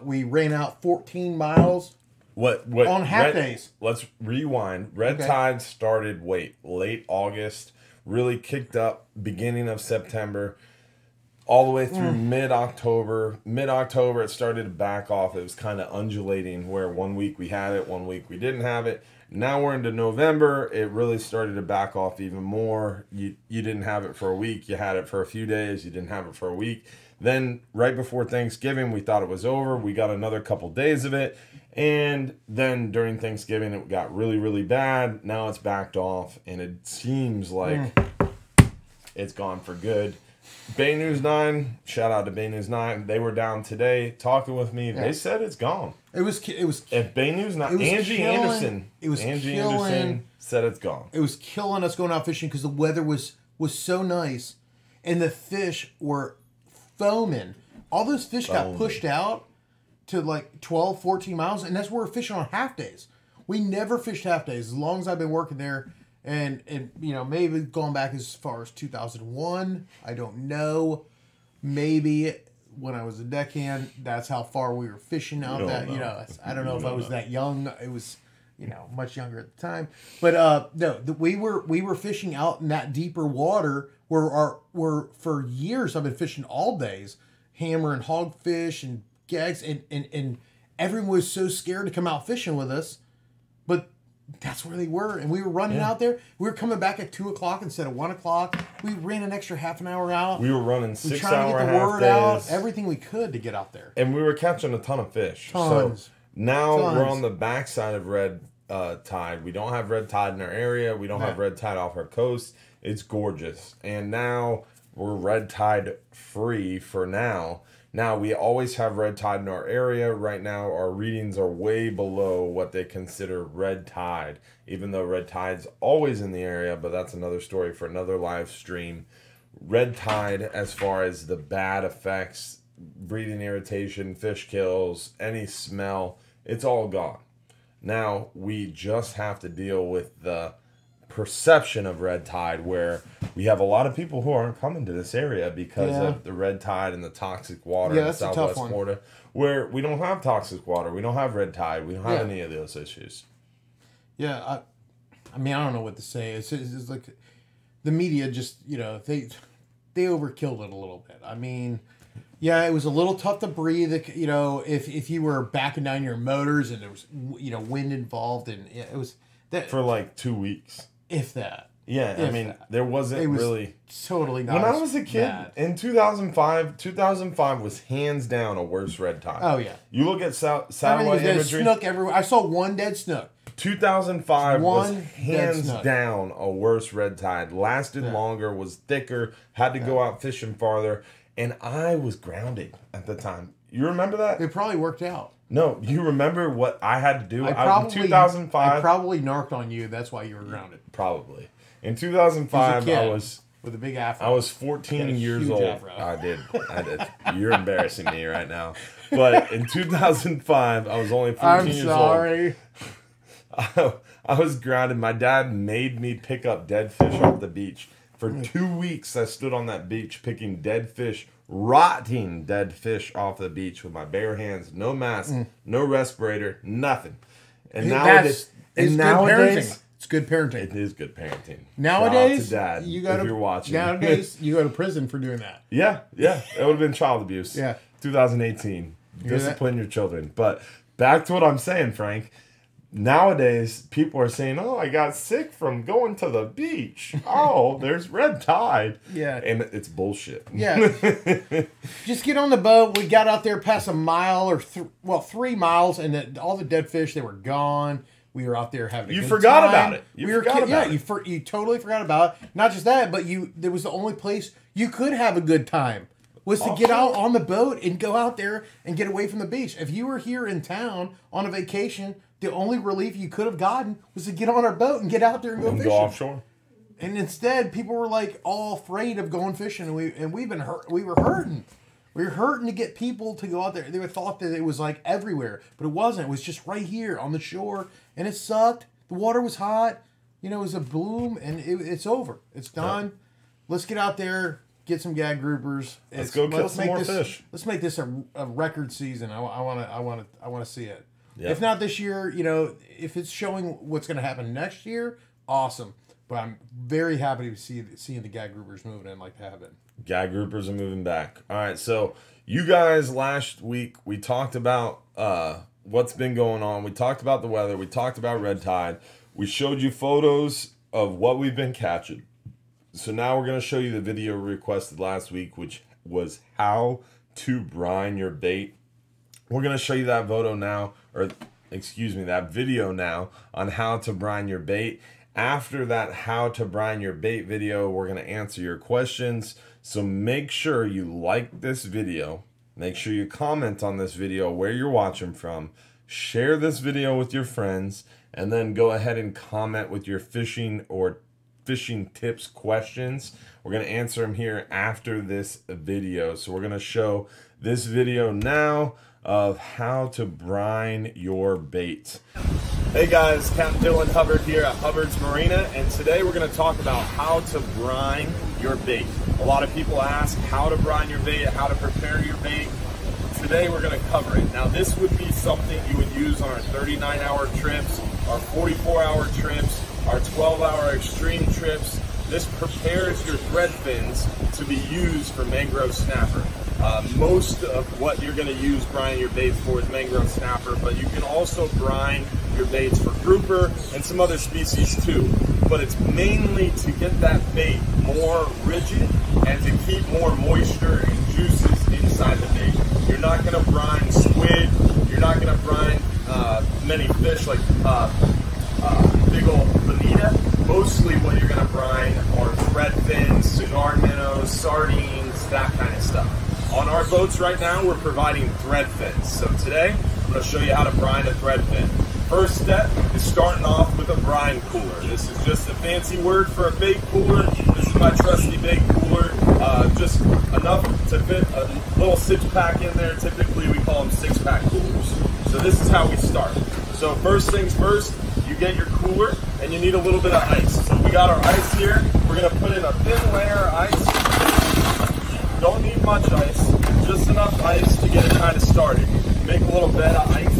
We ran out 14 miles. What on half days? Let's rewind. Red tide started late August, really kicked up beginning of September, all the way through mid-October. Mid-October, it started to back off. It was kind of undulating, where 1 week we had it, 1 week we didn't have it. Now we're into November. It really started to back off even more. You didn't have it for a week. You had it for a few days. You didn't have it for a week. Then right before Thanksgiving, we thought it was over. We got another couple days of it. And then during Thanksgiving, it got really, really bad. Now it's backed off, and it seems like it's gone for good. Bay News 9, shout out to Bay News 9. They were down today talking with me. They said it's gone. It was If Bay News 9, Angie Anderson said it's gone. It was killing us going out fishing because the weather was so nice, and the fish were foaming. All those fish got pushed out to like 12, 14 miles, and that's where we're fishing on half days. We never fished half days as long as I've been working there. And you know, maybe going back as far as 2001, I don't know. Maybe when I was a deckhand, that's how far we were fishing out. I don't know if I was that young. It was, much younger at the time. But we were fishing out in that deeper water where for years I've been fishing all days, hammering hogfish and gags, and everyone was so scared to come out fishing with us, but that's where they were, and we were running out there. We were coming back at 2 o'clock instead of 1 o'clock. We ran an extra half an hour out. We were running 6 hour hour to get the half word days. out, everything we could to get out there. And we were catching a ton of fish. Tons. So now we're on the backside of red tide. We don't have red tide in our area. We don't have red tide off our coast. It's gorgeous. And now we're red tide free for now. Now, we always have red tide in our area. Right now, our readings are way below what they consider red tide, even though red tide's always in the area, but that's another story for another live stream. Red tide, as far as the bad effects, breathing irritation, fish kills, any smell, it's all gone. Now, we just have to deal with the perception of red tide, where we have a lot of people who aren't coming to this area because of the red tide and the toxic water in Southwest Florida, where we don't have toxic water, we don't have red tide, we don't have any of those issues. I mean, I don't know what to say. It's like the media just, you know, they overkilled it a little bit. I mean, yeah, it was a little tough to breathe. You know, if you were backing down your motors and there was, you know, wind involved, and it was that for like 2 weeks, if that. Yeah, I mean, there wasn't really totally not. When I was a kid bad. in 2005 was hands down a worse red tide. Oh yeah, you look at satellite imagery. Snook everywhere. I saw one dead snook. 2005 was hands down a worse red tide. Lasted longer, was thicker, had to go out fishing farther, and I was grounded at the time. You remember that? It probably worked out. No, you remember what I had to do? In 2005. I probably narked on you. That's why you were grounded. Probably. In 2005, I was with a big afro. I was 14 years old. Afro. I did. You're embarrassing me right now. But in 2005, I was only 14 years old. I'm sorry. I was grounded. My dad made me pick up dead fish off the beach. For 2 weeks, I stood on that beach picking dead fish, rotting dead fish off the beach with my bare hands, no mask, no respirator, nothing. And nowadays, it's good parenting. It is good parenting. Nowadays, Dad, you go if you're watching. Nowadays, you go to prison for doing that. Yeah. It would have been child abuse. Yeah. 2018. Discipline your children. But back to what I'm saying, Frank. Nowadays, people are saying, "Oh, I got sick from going to the beach. Oh, there's red tide." Yeah. And it's bullshit. Yeah. Just get on the boat. We got out there past a mile or 3 miles, and all the dead fish, they were gone. We were out there having a good time. You forgot about it. You totally forgot about it. Not just that, but there was the only place you could have a good time was to get out on the boat and go out there and get away from the beach. If you were here in town on a vacation, the only relief you could have gotten was to get on our boat and get out there and go fishing. Go offshore. And instead, people were like all afraid of going fishing, and we were hurting. We were hurting to get people to go out there. They thought that it was like everywhere, but it wasn't. It was just right here on the shore, and it sucked. The water was hot. You know, it was a bloom, and it's over. It's done. Yeah. Let's get out there, get some gag groupers. Let's go kill some more fish. Let's make this a record season. I want to see it. Yeah. If not this year, you know, if it's showing what's going to happen next year, awesome. But I'm very happy to seeing the gag groupers moving in like they have been. Gag groupers are moving back. All right, so you guys last week, we talked about what's been going on. We talked about the weather. We talked about red tide. We showed you photos of what we've been catching. So now we're going to show you the video requested last week, which was how to brine your bait. We're going to show you that that video now on how to brine your bait. After that how to brine your bait video, we're going to answer your questions. So make sure you like this video. Make sure you comment on this video where you're watching from. Share this video with your friends. And then go ahead and comment with your fishing or fishing tips questions. We're going to answer them here after this video. So we're going to show this video now of how to brine your bait. Hey guys, Captain Dylan Hubbard here at Hubbard's Marina, and today we're going to talk about how to brine your bait. A lot of people ask how to brine your bait, how to prepare your bait. Today we're going to cover it. Now this would be something you would use on our 39-hour trips, our 44-hour trips, our 12-hour extreme trips. This prepares your thread fins to be used for mangrove snapper. Most of what you're going to use brining your baits for is mangrove snapper, but you can also brine your baits for grouper and some other species too. But it's mainly to get that bait more rigid and to keep more moisture and juices inside the bait. You're not going to brine squid. You're not going to brine many fish like big old bonita. Mostly what you're going to brine are thread fins, cigar minnows, sardines, that kind of stuff. On our boats right now, we're providing thread fins. So today, I'm going to show you how to brine a thread fin. First step is starting off with a brine cooler. This is just a fancy word for a bait cooler. This is my trusty bait cooler. Just enough to fit a little 6-pack in there. Typically, we call them 6-pack coolers. So this is how we start. So first things first, you get your cooler and you need a little bit of ice. So we got our ice here. We're going to put in a thin layer of ice. Don't need much ice, just enough ice to get it kind of started. Make a little bed of ice.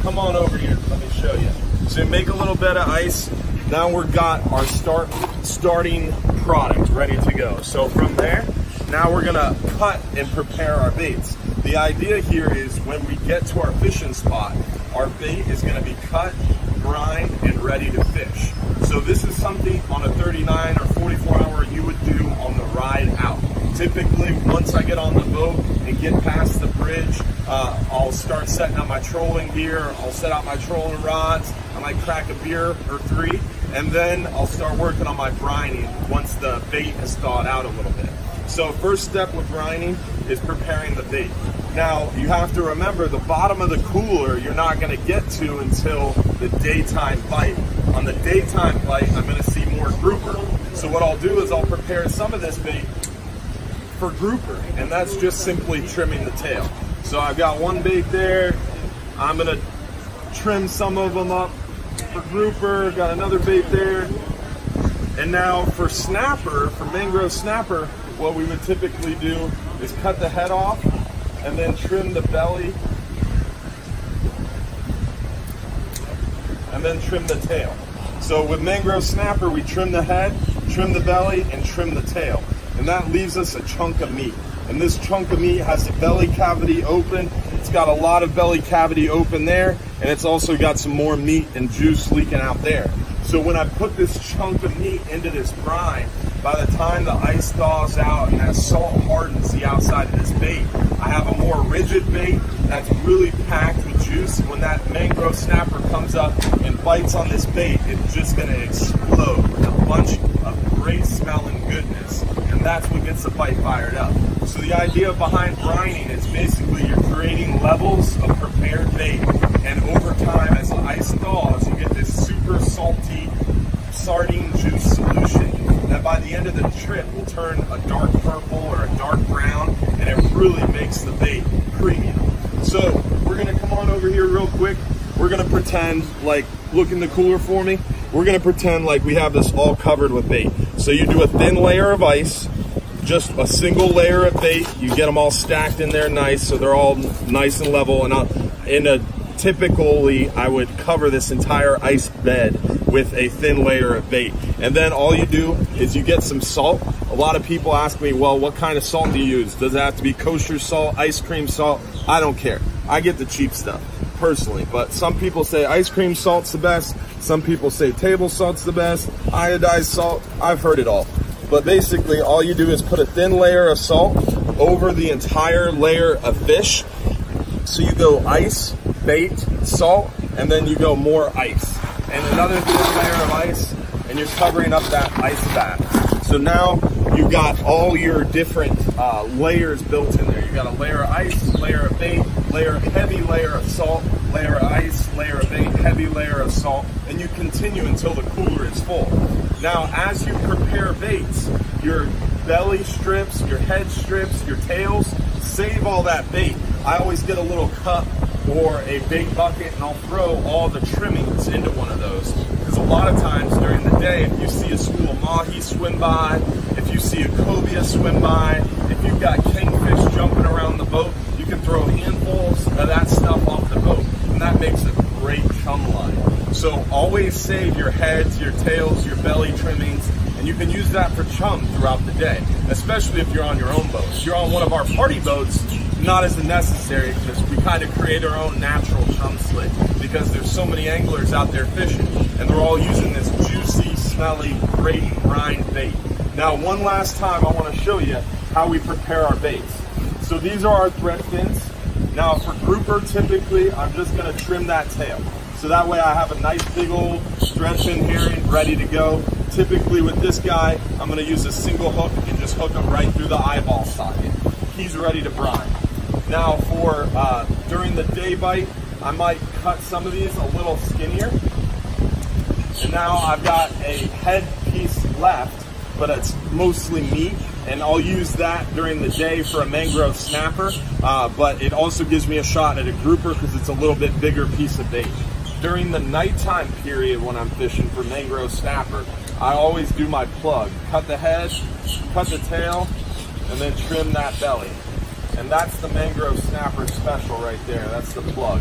Come on over here, let me show you. So you make a little bed of ice, Now we've got our starting product ready to go. So from there, now we're gonna cut and prepare our baits. The idea here is when we get to our fishing spot, our bait is gonna be cut, grind, and ready to fish. So this is something on a 39 or 44 hour you would do on the ride out. Typically, once I get on the boat and get past the bridge, I'll start setting up my trolling gear, I'll set out my trolling rods, I might crack a beer or three, and then I'll start working on my brining once the bait has thawed out a little bit. So first step with brining is preparing the bait. Now, you have to remember the bottom of the cooler you're not gonna get to until the daytime bite. On the daytime bite, I'm gonna see more grouper. So what I'll do is I'll prepare some of this bait for grouper, and that's just simply trimming the tail. So I've got one bait there, I'm gonna trim some of them up for grouper, got another bait there. And now for snapper, for mangrove snapper, what we would typically do is cut the head off and then trim the belly and then trim the tail. So with mangrove snapper, we trim the head, trim the belly, and trim the tail. And that leaves us a chunk of meat. And this chunk of meat has the belly cavity open. It's got a lot of belly cavity open there, and it's also got some more meat and juice leaking out there. So when I put this chunk of meat into this brine, by the time the ice thaws out and that salt hardens the outside of this bait, I have a more rigid bait that's really packed with juice. When that mangrove snapper comes up and bites on this bait, it's just gonna explode with a bunch of great smelling goodness. And that's what gets the bite fired up. So the idea behind brining is basically you're creating levels of prepared bait. And over time, as the ice thaws, you get this super salty sardine juice solution that by the end of the trip will turn a dark purple or a dark brown, and it really makes the bait premium. So we're gonna come on over here real quick. We're gonna pretend like, look in the cooler for me. We're gonna pretend like we have this all covered with bait. So you do a thin layer of ice, just a single layer of bait. You get them all stacked in there nice, so they're all nice and level. And typically, I would cover this entire ice bed with a thin layer of bait. And then all you do is you get some salt. A lot of people ask me, well, what kind of salt do you use? Does it have to be kosher salt, ice cream salt? I don't care. I get the cheap stuff, personally. But some people say ice cream salt's the best. Some people say table salt's the best. Iodized salt, I've heard it all. But basically, all you do is put a thin layer of salt over the entire layer of fish. So you go ice, bait, salt, and then you go more ice. And another thin layer of ice, and you're covering up that ice bath. So now you've got all your different layers built in there. You've got a layer of ice, layer of bait, heavy layer of salt, layer of ice, layer of bait, heavy layer of salt, and you continue until the cooler is full. Now, as you prepare baits, your belly strips, your head strips, your tails, save all that bait. I always get a little cup or a big bucket and I'll throw all the trimmings into one of those. Because a lot of times during the day, if you see a school of mahi swim by, if you see a cobia swim by, if you've got kingfish jumping around the boat, you can throw handfuls of that stuff off the boat, and that makes a great chum line. So always save your heads, your tails, your belly trimmings, and you can use that for chum throughout the day, especially if you're on your own boat. If you're on one of our party boats, not as necessary, because we kind of create our own natural chum slit, because there's so many anglers out there fishing, and they're all using this juicy, smelly, great brine bait. Now, one last time, I want to show you how we prepare our baits. So these are our thread fins. Now, for grouper, typically, I'm just going to trim that tail. So that way I have a nice big old thread fin herring ready to go. Typically with this guy, I'm going to use a single hook and just hook him right through the eyeball socket. He's ready to brine. Now for during the day bite, I might cut some of these a little skinnier. And now I've got a head piece left, but it's mostly meat, and I'll use that during the day for a mangrove snapper, but it also gives me a shot at a grouper because it's a little bit bigger piece of bait. During the nighttime period when I'm fishing for mangrove snapper, I always do my plug. Cut the head, cut the tail, and then trim that belly. And that's the mangrove snapper special right there. That's the plug.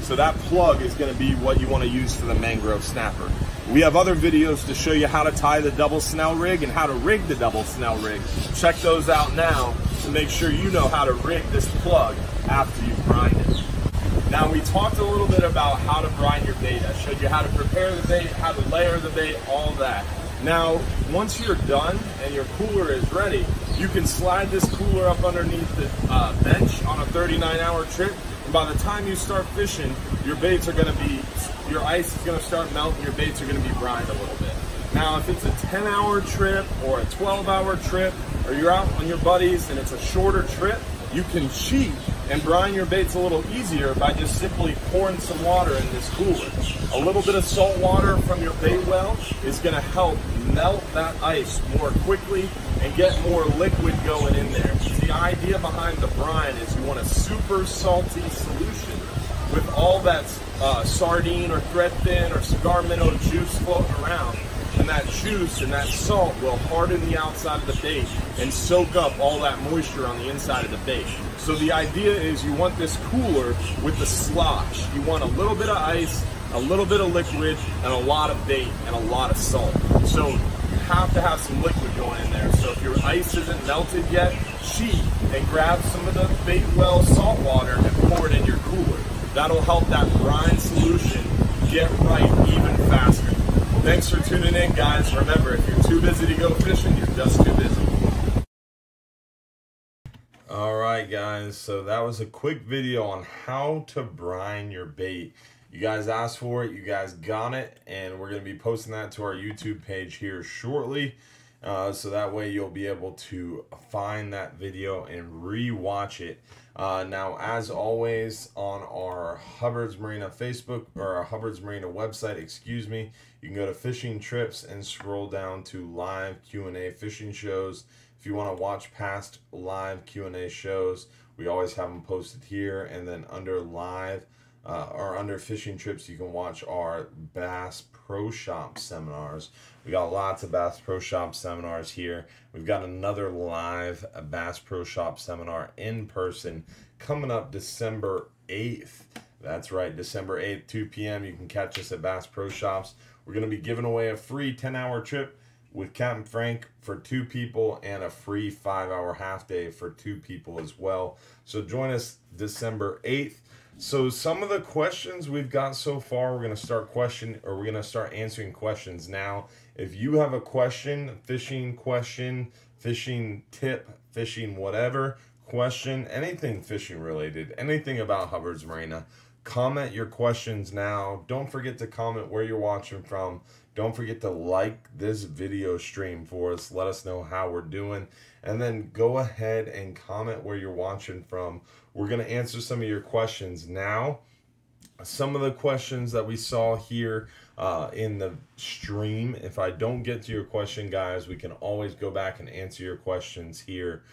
So that plug is going to be what you want to use for the mangrove snapper. We have other videos to show you how to tie the double snell rig and how to rig the double snell rig. Check those out now to make sure you know how to rig this plug after you brine it. Now, we talked a little bit about how to brine your bait. I showed you how to prepare the bait, how to layer the bait, all that. Now, once you're done and your cooler is ready, you can slide this cooler up underneath the bench on a 39-hour trip. And by the time you start fishing, your baits are going to be, your ice is going to start melting, your baits are going to be brined a little bit. Now, if it's a 10-hour trip or a 12-hour trip, or you're out on your buddies and it's a shorter trip, you can cheat and brine your baits a little easier by just simply pouring some water in this cooler. A little bit of salt water from your bait well is going to help melt that ice more quickly and get more liquid going in there. The idea behind the brine is you want a super salty solution with all that sardine or thread fin or cigar minnow juice floating around. And that juice and that salt will harden the outside of the bait and soak up all that moisture on the inside of the bait. So the idea is you want this cooler with the slosh. You want a little bit of ice, a little bit of liquid, and a lot of bait and a lot of salt. So you have to have some liquid going in there. So if your ice isn't melted yet, cheat and grab some of the bait well salt water and pour it in your cooler. That'll help that brine solution get right even faster. Thanks for tuning in, guys. Remember, if you're too busy to go fishing, you're just too busy. All right, guys. So that was a quick video on how to brine your bait. You guys asked for it. You guys got it. And we're going to be posting that to our YouTube page here shortly. So that way you'll be able to find that video and re-watch it. Now, as always, on our Hubbard's Marina Facebook, or our Hubbard's Marina website, excuse me, you can go to fishing trips and scroll down to live Q&A fishing shows. If you want to watch past live Q&A shows, we always have them posted here. And then under live, or under fishing trips, you can watch our Bass Pro Shop seminars. We got lots of Bass Pro Shop seminars here. We've got another live Bass Pro Shop seminar in person coming up December 8th. That's right, December 8th, 2 p.m. You can catch us at Bass Pro Shops. We're going to be giving away a free 10-hour trip with Captain Frank for 2 people and a free 5-hour half day for 2 people as well. So join us December 8th. So some of the questions we've got so far, we're going to start answering questions now. If you have a question, fishing tip, fishing whatever question, anything fishing related, anything about Hubbard's Marina, comment your questions now. Don't forget to comment where you're watching from. Don't forget to like this video stream for us. Let us know how we're doing. And then go ahead and comment where you're watching from. We're going to answer some of your questions now. Some of the questions that we saw here in the stream, if I don't get to your question, guys, we can always go back and answer your questions here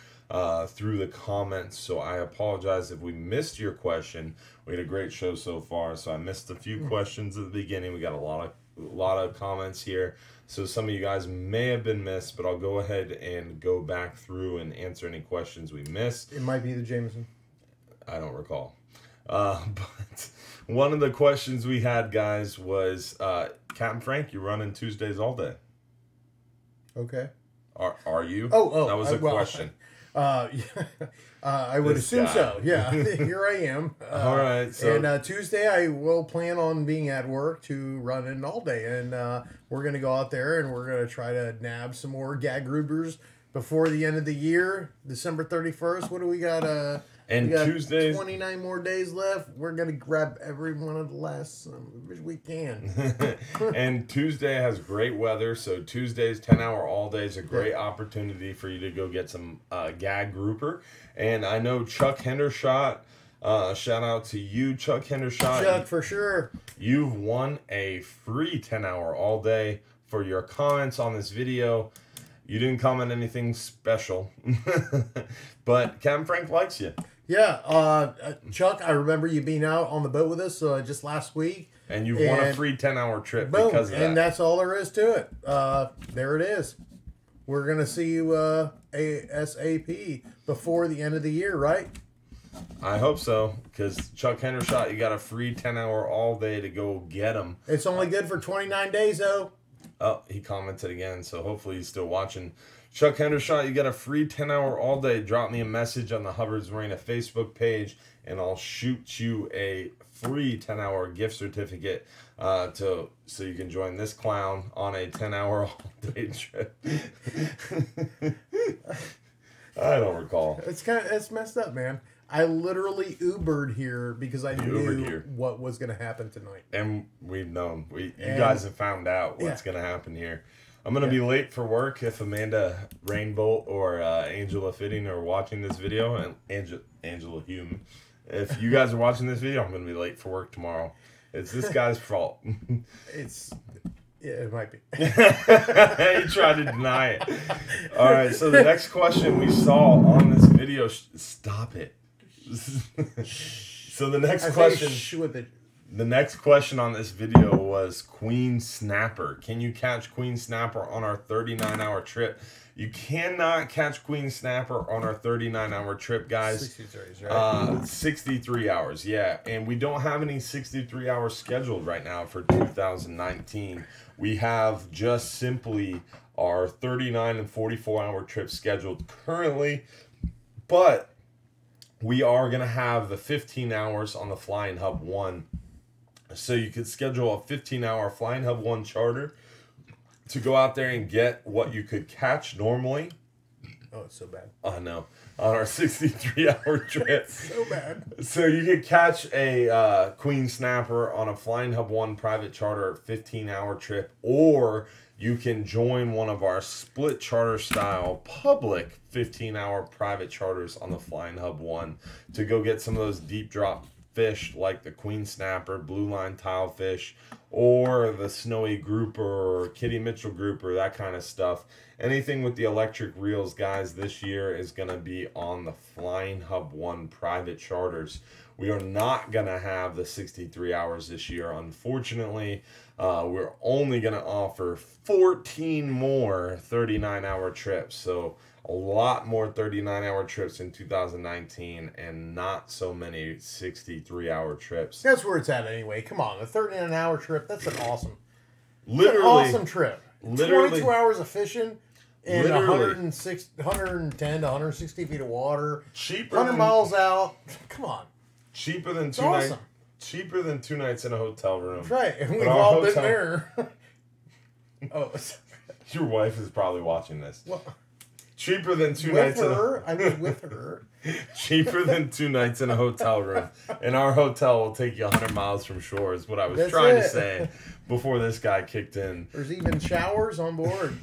through the comments. So I apologize if we missed your question. We had a great show so far, so I missed a few questions at the beginning. We got a lot of comments here, so some of you guys may have been missed, but I'll go ahead and go back through and answer any questions we missed. It might be the Jameson. I don't recall. But one of the questions we had, guys, was Captain Frank, you running Tuesdays all day? Okay. Are you? Oh, that was a question. I would assume so. Yeah, here I am. All right. So, and Tuesday I will plan on being at work to run in all day, and we're gonna go out there and we're gonna try to nab some more gag groupers before the end of the year, December 31st. What do we got? And we got Tuesdays, 29 more days left. We're gonna grab every one of the last we can. And Tuesday has great weather, so Tuesday's 10-hour all day is a great opportunity for you to go get some gag grouper. And I know Chuck Hendershot, shout out to you, Chuck Hendershot. Chuck, for sure. You've won a free 10-hour all day for your comments on this video. You didn't comment anything special, but Captain Frank likes you. Yeah, Chuck, I remember you being out on the boat with us just last week. And you've won a free 10-hour trip boom, because of that. And that's all there is to it. There it is. We're going to see you ASAP before the end of the year, right? I hope so, because Chuck Hendershot, you got a free 10-hour all day to go get him. It's only good for 29 days, though. Oh, he commented again, so hopefully he's still watching. Chuck Hendershot, you got a free 10-hour all day. Drop me a message on the Hubbard's Marina Facebook page, and I'll shoot you a free 10-hour gift certificate so you can join this clown on a 10-hour all day trip. I don't recall. It's messed up, man. I literally Ubered here because I knew what was going to happen tonight. And we've known. You guys have found out what's going to happen here. I'm going to be late for work if Amanda Rainbolt or Angela Fitting are watching this video. And Angela Hume. If you guys are watching this video, I'm going to be late for work tomorrow. It's this guy's fault. Yeah, it might be. He tried to deny it. All right, so the next question we saw on this video... Stop it. So the next question... The next question on this video was Queen Snapper. Can you catch Queen Snapper on our 39-hour trip? You cannot catch Queen Snapper on our 39-hour trip, guys. 63 right? 63 hours, yeah. And we don't have any 63 hours scheduled right now for 2019. We have just simply our 39 and 44-hour trips scheduled currently. But we are going to have the 15 hours on the Flying Hub 1. So you could schedule a 15-hour Flying Hub 1 charter to go out there and get what you could catch normally. Oh, it's so bad. I know. On our 63-hour trip. So bad. So you could catch a Queen Snapper on a Flying Hub 1 private charter 15-hour trip, or you can join one of our split charter style public 15-hour private charters on the Flying Hub 1 to go get some of those deep drop fish like the Queen Snapper, blue line tilefish, or the snowy grouper or Kitty Mitchell grouper, that kind of stuff. Anything with the electric reels, guys, this year is going to be on the Flying Hub 1 private charters. We are not going to have the 63 hours this year, unfortunately. We're only going to offer 14 more 39-hour trips. So a lot more 39-hour trips in 2019 and not so many 63-hour trips. That's where it's at anyway. Come on, a 39-hour trip, that's an awesome, awesome trip. Literally, 22 hours of fishing and 110 to 160 feet of water. Cheaper 100 miles out. Come on. Cheaper than awesome. Cheaper than 2 nights in a hotel room. That's right. And we've all been there. Oh, your wife is probably watching this. Well, cheaper than 2 nights in a I was with her. Cheaper than 2 nights in a hotel room. And our hotel will take you 100 miles from shore is what I was trying to say before this guy kicked in. There's even showers on board.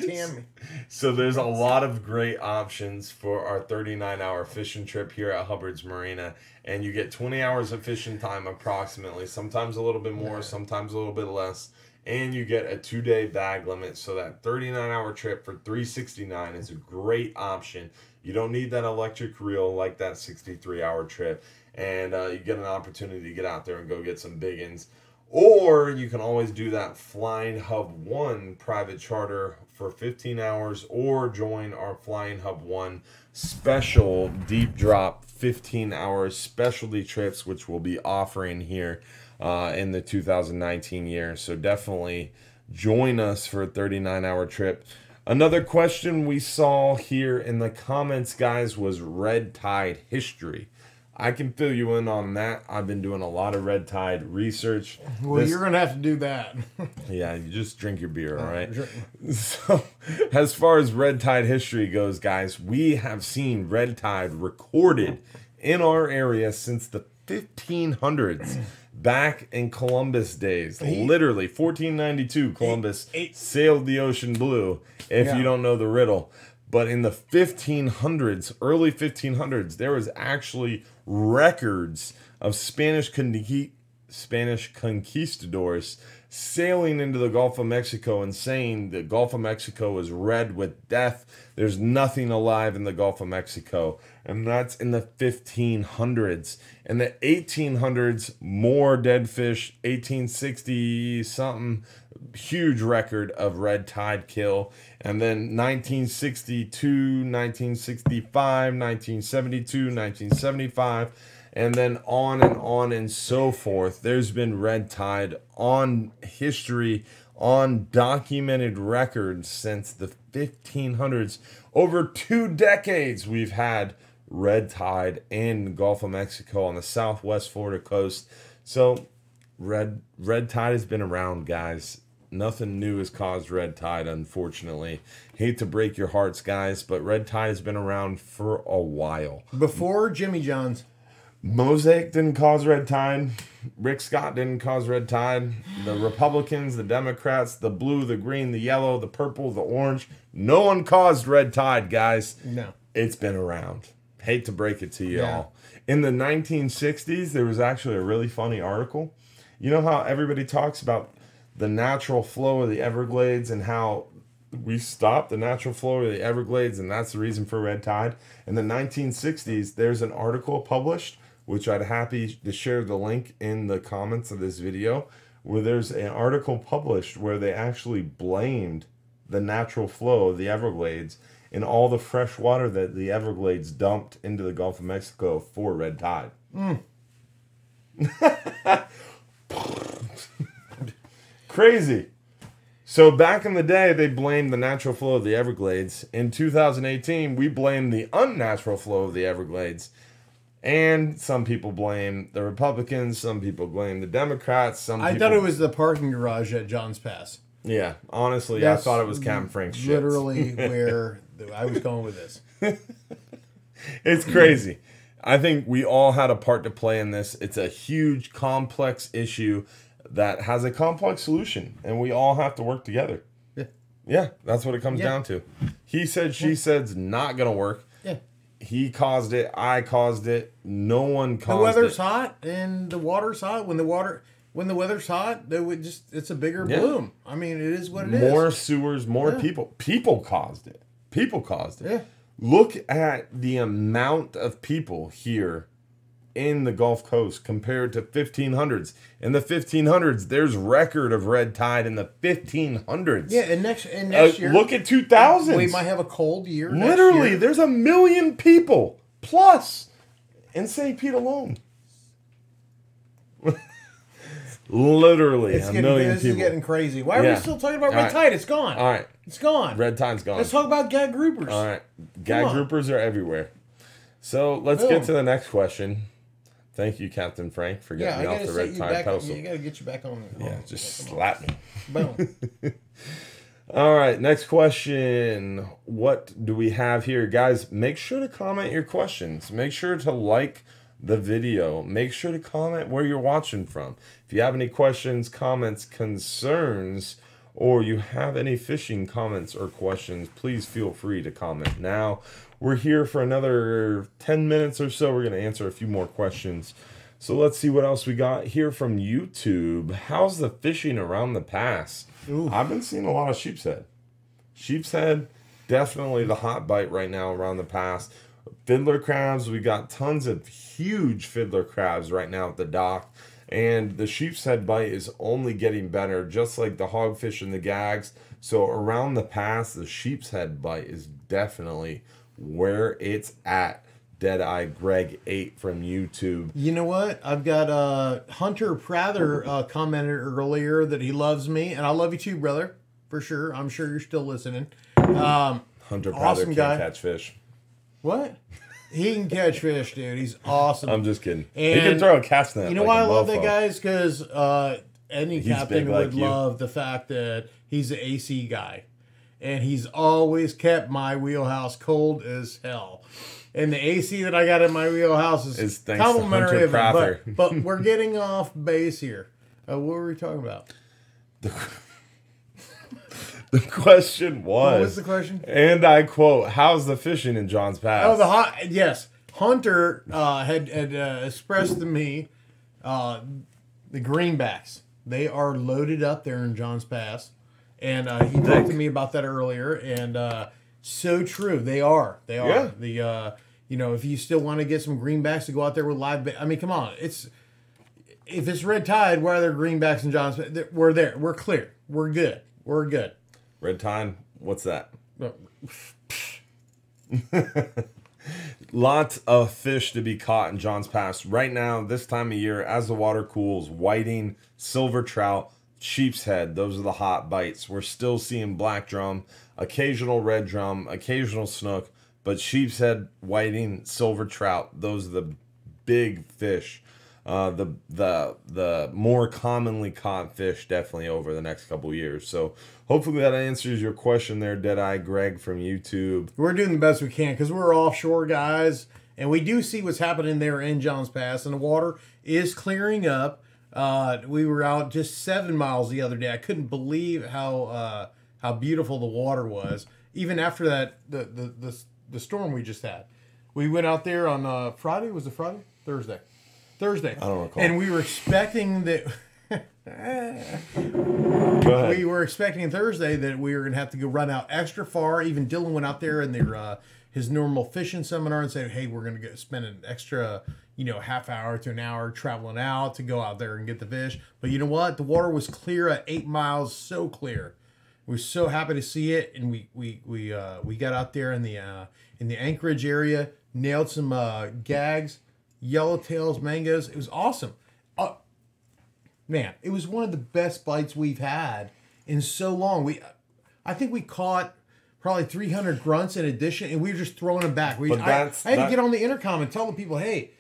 Damn. So there's a lot of great options for our 39-hour fishing trip here at Hubbard's Marina. And you get 20 hours of fishing time approximately. Sometimes a little bit more, sometimes a little bit less. And you get a 2-day bag limit, so that 39-hour trip for $369 is a great option. You don't need that electric reel like that 63-hour trip, and you get an opportunity to get out there and go get some biggins. Or you can always do that Flying Hub 1 private charter for 15 hours, or join our Flying Hub 1 special deep drop 15-hour specialty trips, which we'll be offering here in the 2019 year. So definitely join us for a 39-hour trip. Another question we saw here in the comments, guys, was red tide history. I can fill you in on that. I've been doing a lot of red tide research. Well, you're going to have to do that. Yeah, you just drink your beer, all right? So, as far as red tide history goes, guys, we have seen red tide recorded in our area since the 1500s. Back in Columbus days, literally 1492, Columbus sailed the ocean blue, if you don't know the riddle. But in the 1500s, early 1500s, there was actually records of Spanish conquistadors sailing into the Gulf of Mexico and saying the Gulf of Mexico is red with death. There's nothing alive in the Gulf of Mexico. And that's in the 1500s. In the 1800s, more dead fish. 1860 something, huge record of red tide kill. And then 1962, 1965, 1972, 1975, and then on and so forth. There's been red tide on history, on documented records since the 1500s. Over 2 decades we've had red tide in the Gulf of Mexico on the southwest Florida coast. So red tide has been around, guys. Nothing new has caused red tide, unfortunately. Hate to break your hearts, guys, but red tide has been around for a while. Before Jimmy John's. Mosaic didn't cause red tide. Rick Scott didn't cause red tide. The Republicans, the Democrats, the blue, the green, the yellow, the purple, the orange. No one caused red tide, guys. No. It's been around. Hate to break it to you Yeah. all. In the 1960s, there was actually a really funny article. You know how everybody talks about the natural flow of the Everglades and how we stopped the natural flow of the Everglades, and that's the reason for red tide? In the 1960s, there's an article published, which I'd happy to share the link in the comments of this video, where there's an article published where they actually blamed the natural flow of the Everglades and all the fresh water that the Everglades dumped into the Gulf of Mexico for red tide. Crazy. So back in the day, they blamed the natural flow of the Everglades. In 2018, we blame the unnatural flow of the Everglades. And some people blame the Republicans, some people blame the Democrats, I thought it was the parking garage at John's Pass. Yeah, honestly, That's I thought it was Captain Frank's shit. Literally where I was going with this. It's crazy. I think we all had a part to play in this. It's a huge, complex issue that has a complex solution, and we all have to work together. Yeah. Yeah, that's what it comes down to. He said, she said's not going to work. Yeah. He caused it. I caused it. No one caused it. The weather's hot and the water's hot. When the weather's hot, it's a bigger bloom. I mean, it is what it is. More sewers, more people. People caused it. People caused it. Yeah. Look at the amount of people here in the Gulf Coast compared to 1500s. In the 1500s, there's record of red tide in the 1500s. Yeah, and next year, look at 2000s. we might have a cold year. Literally, next year. there's 1 million people plus in St. Pete alone. Literally, It's a getting, million this people. is getting crazy. Why are we still talking about red right. tide? It's gone. All right. It's gone. Red tide's gone. Let's talk about gag groupers. All right. Gag on. groupers are everywhere. So let's get to the next question. Thank you, Captain Frank, for getting me off the red tide pedestal. You got to get you back on. Yeah, just slap me. Boom. All right, next question. What do we have here? Guys, make sure to comment your questions. Make sure to like the video. Make sure to comment where you're watching from. If you have any questions, comments, concerns, or you have any fishing comments or questions, please feel free to comment now. We're here for another 10 minutes or so. We're going to answer a few more questions. So let's see what else we got here from YouTube. How's the fishing around the pass? Ooh. I've been seeing a lot of sheep's head. Sheep's head, definitely the hot bite right now around the pass. Fiddler crabs, we got tons of huge fiddler crabs right now at the dock. And the sheep's head bite is only getting better, just like the hogfish and the gags. So around the pass, the sheep's head bite is definitely where it's at. Deadeye Greg 8 from YouTube. You know what? I've got Hunter Prather commented earlier that he loves me, and I love you too, brother, for sure. I'm sure you're still listening. Hunter Prather awesome guy. can't catch fish. What? He can catch fish, dude. He's awesome. I'm just kidding. And he can throw a cast net. You know like why a I love mofo. that guy is because any captain big like would you. love the fact that he's an AC guy, and he's always kept my wheelhouse cold as hell. And the AC that I got in my wheelhouse is thanks to complimentary Hunter of Prather. it. But we're getting off base here. What were we talking about? The question was. What was the question? And I quote, how's the fishing in John's Pass? Oh, yes. Hunter had expressed to me the greenbacks. They are loaded up there in John's Pass. And he talked to me about that earlier. And so true. They are. They are. Yeah. If you still want to get some greenbacks to go out there with live I mean, come on. It's if it's red tide, why are there greenbacks and Johns? We're there. We're clear. We're good. We're good. Red tide, what's that? Lots of fish to be caught in Johns Pass. Right now, this time of year, as the water cools, whiting, silver trout, sheep's head, those are the hot bites. We're still seeing black drum, occasional red drum, occasional snook, but sheep's head, whiting, silver trout, those are the big fish. The more commonly caught fish definitely over the next couple years. So hopefully that answers your question there, Deadeye Greg from YouTube. We're doing the best we can because we're offshore guys, and we do see what's happening there in Johns Pass, and the water is clearing up. We were out just 7 miles the other day. I couldn't believe how beautiful the water was. Even after that, the storm we just had. We went out there on Friday. Was it Friday? Thursday. I don't recall. And we were expecting that. We were expecting Thursday that we were going to have to go run out extra far. Even Dylan went out there in their his normal fishing seminar and said, "Hey, we're going to spend an extra, half hour to an hour traveling out to go out there and get the fish." But you know what? The water was clear at 8 miles, so clear. We were so happy to see it, and we got out there in the Anchorage area, nailed some gags. Yellowtails, mangoes. It was awesome. Man, it was one of the best bites we've had in so long. I think we caught probably 300 grunts in addition, and we were just throwing them back. I had to get on the intercom and tell the people, hey,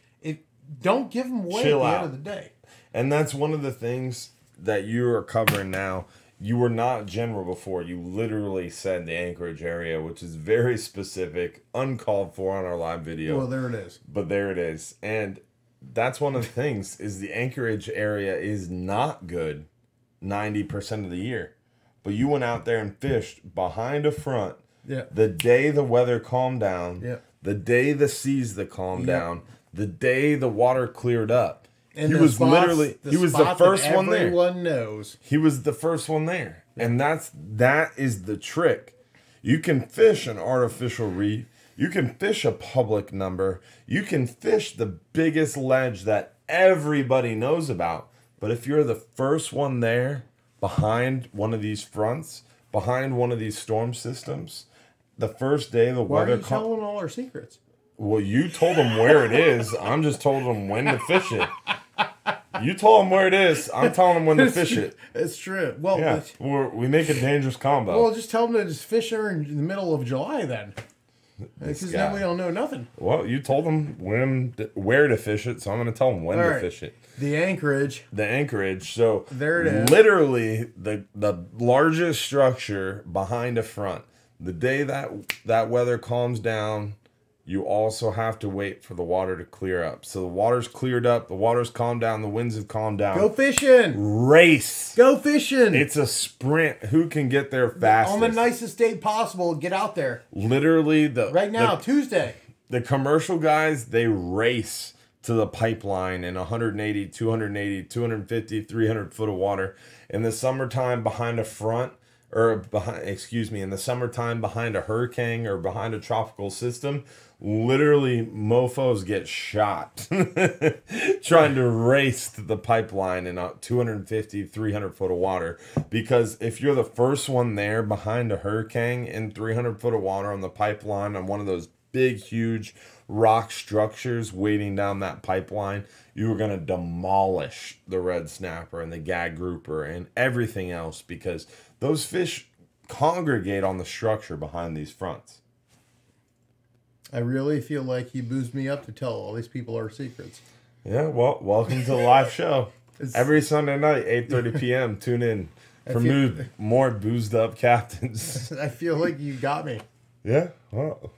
don't give them away at the end of the day. And that's one of the things that you are covering now. You were not general before. You literally said the Anchorage area, which is very specific, uncalled for on our live video. Well, there it is. But there it is. And that's one of the things is the Anchorage area is not good 90% of the year. But you went out there and fished behind a front. Yeah. The day the weather calmed down. Yeah. The day the seas that calmed down. The day the water cleared up. And he was the first one there. Everyone knows. He was the first one there. And that is the trick. You can fish an artificial reef. You can fish a public number. You can fish the biggest ledge that everybody knows about. But if you're the first one there behind one of these fronts, behind one of these storm systems, the first day the weather... Why are you telling all our secrets? Well, you told them where it is. I'm just told them when to fish it. You told them where it is. I'm telling them when to fish it. It's true. Well, yeah, we make a dangerous combo. Well, just tell them to just fish there in the middle of July then. Because then we don't know nothing. Well, you told them where to fish it, so I'm going to tell them when to fish it. The Anchorage. So there it is. Literally the largest structure behind a front. The day that weather calms down, you also have to wait for the water to clear up. So the water's cleared up, the water's calmed down, the winds have calmed down. Go fishing. Race. Go fishing. It's a sprint. Who can get there fastest? On the nicest day possible, get out there. Literally Tuesday. The commercial guys, they race to the pipeline in 180, 280, 250, 300 foot of water. In the summertime behind a front, in the summertime behind a hurricane or behind a tropical system, literally mofos get shot trying to race to the pipeline in 250, 300 foot of water. Because if you're the first one there behind a hurricane in 300 foot of water on the pipeline on one of those big, huge rock structures waiting down that pipeline, you are going to demolish the red snapper and the gag grouper and everything else because those fish congregate on the structure behind these fronts. I really feel like you boozed me up to tell all these people our secrets. Yeah, well, welcome to the live show. Every Sunday night, 8:30 p.m. Tune in for more boozed up captains. I feel like you got me. Yeah, well,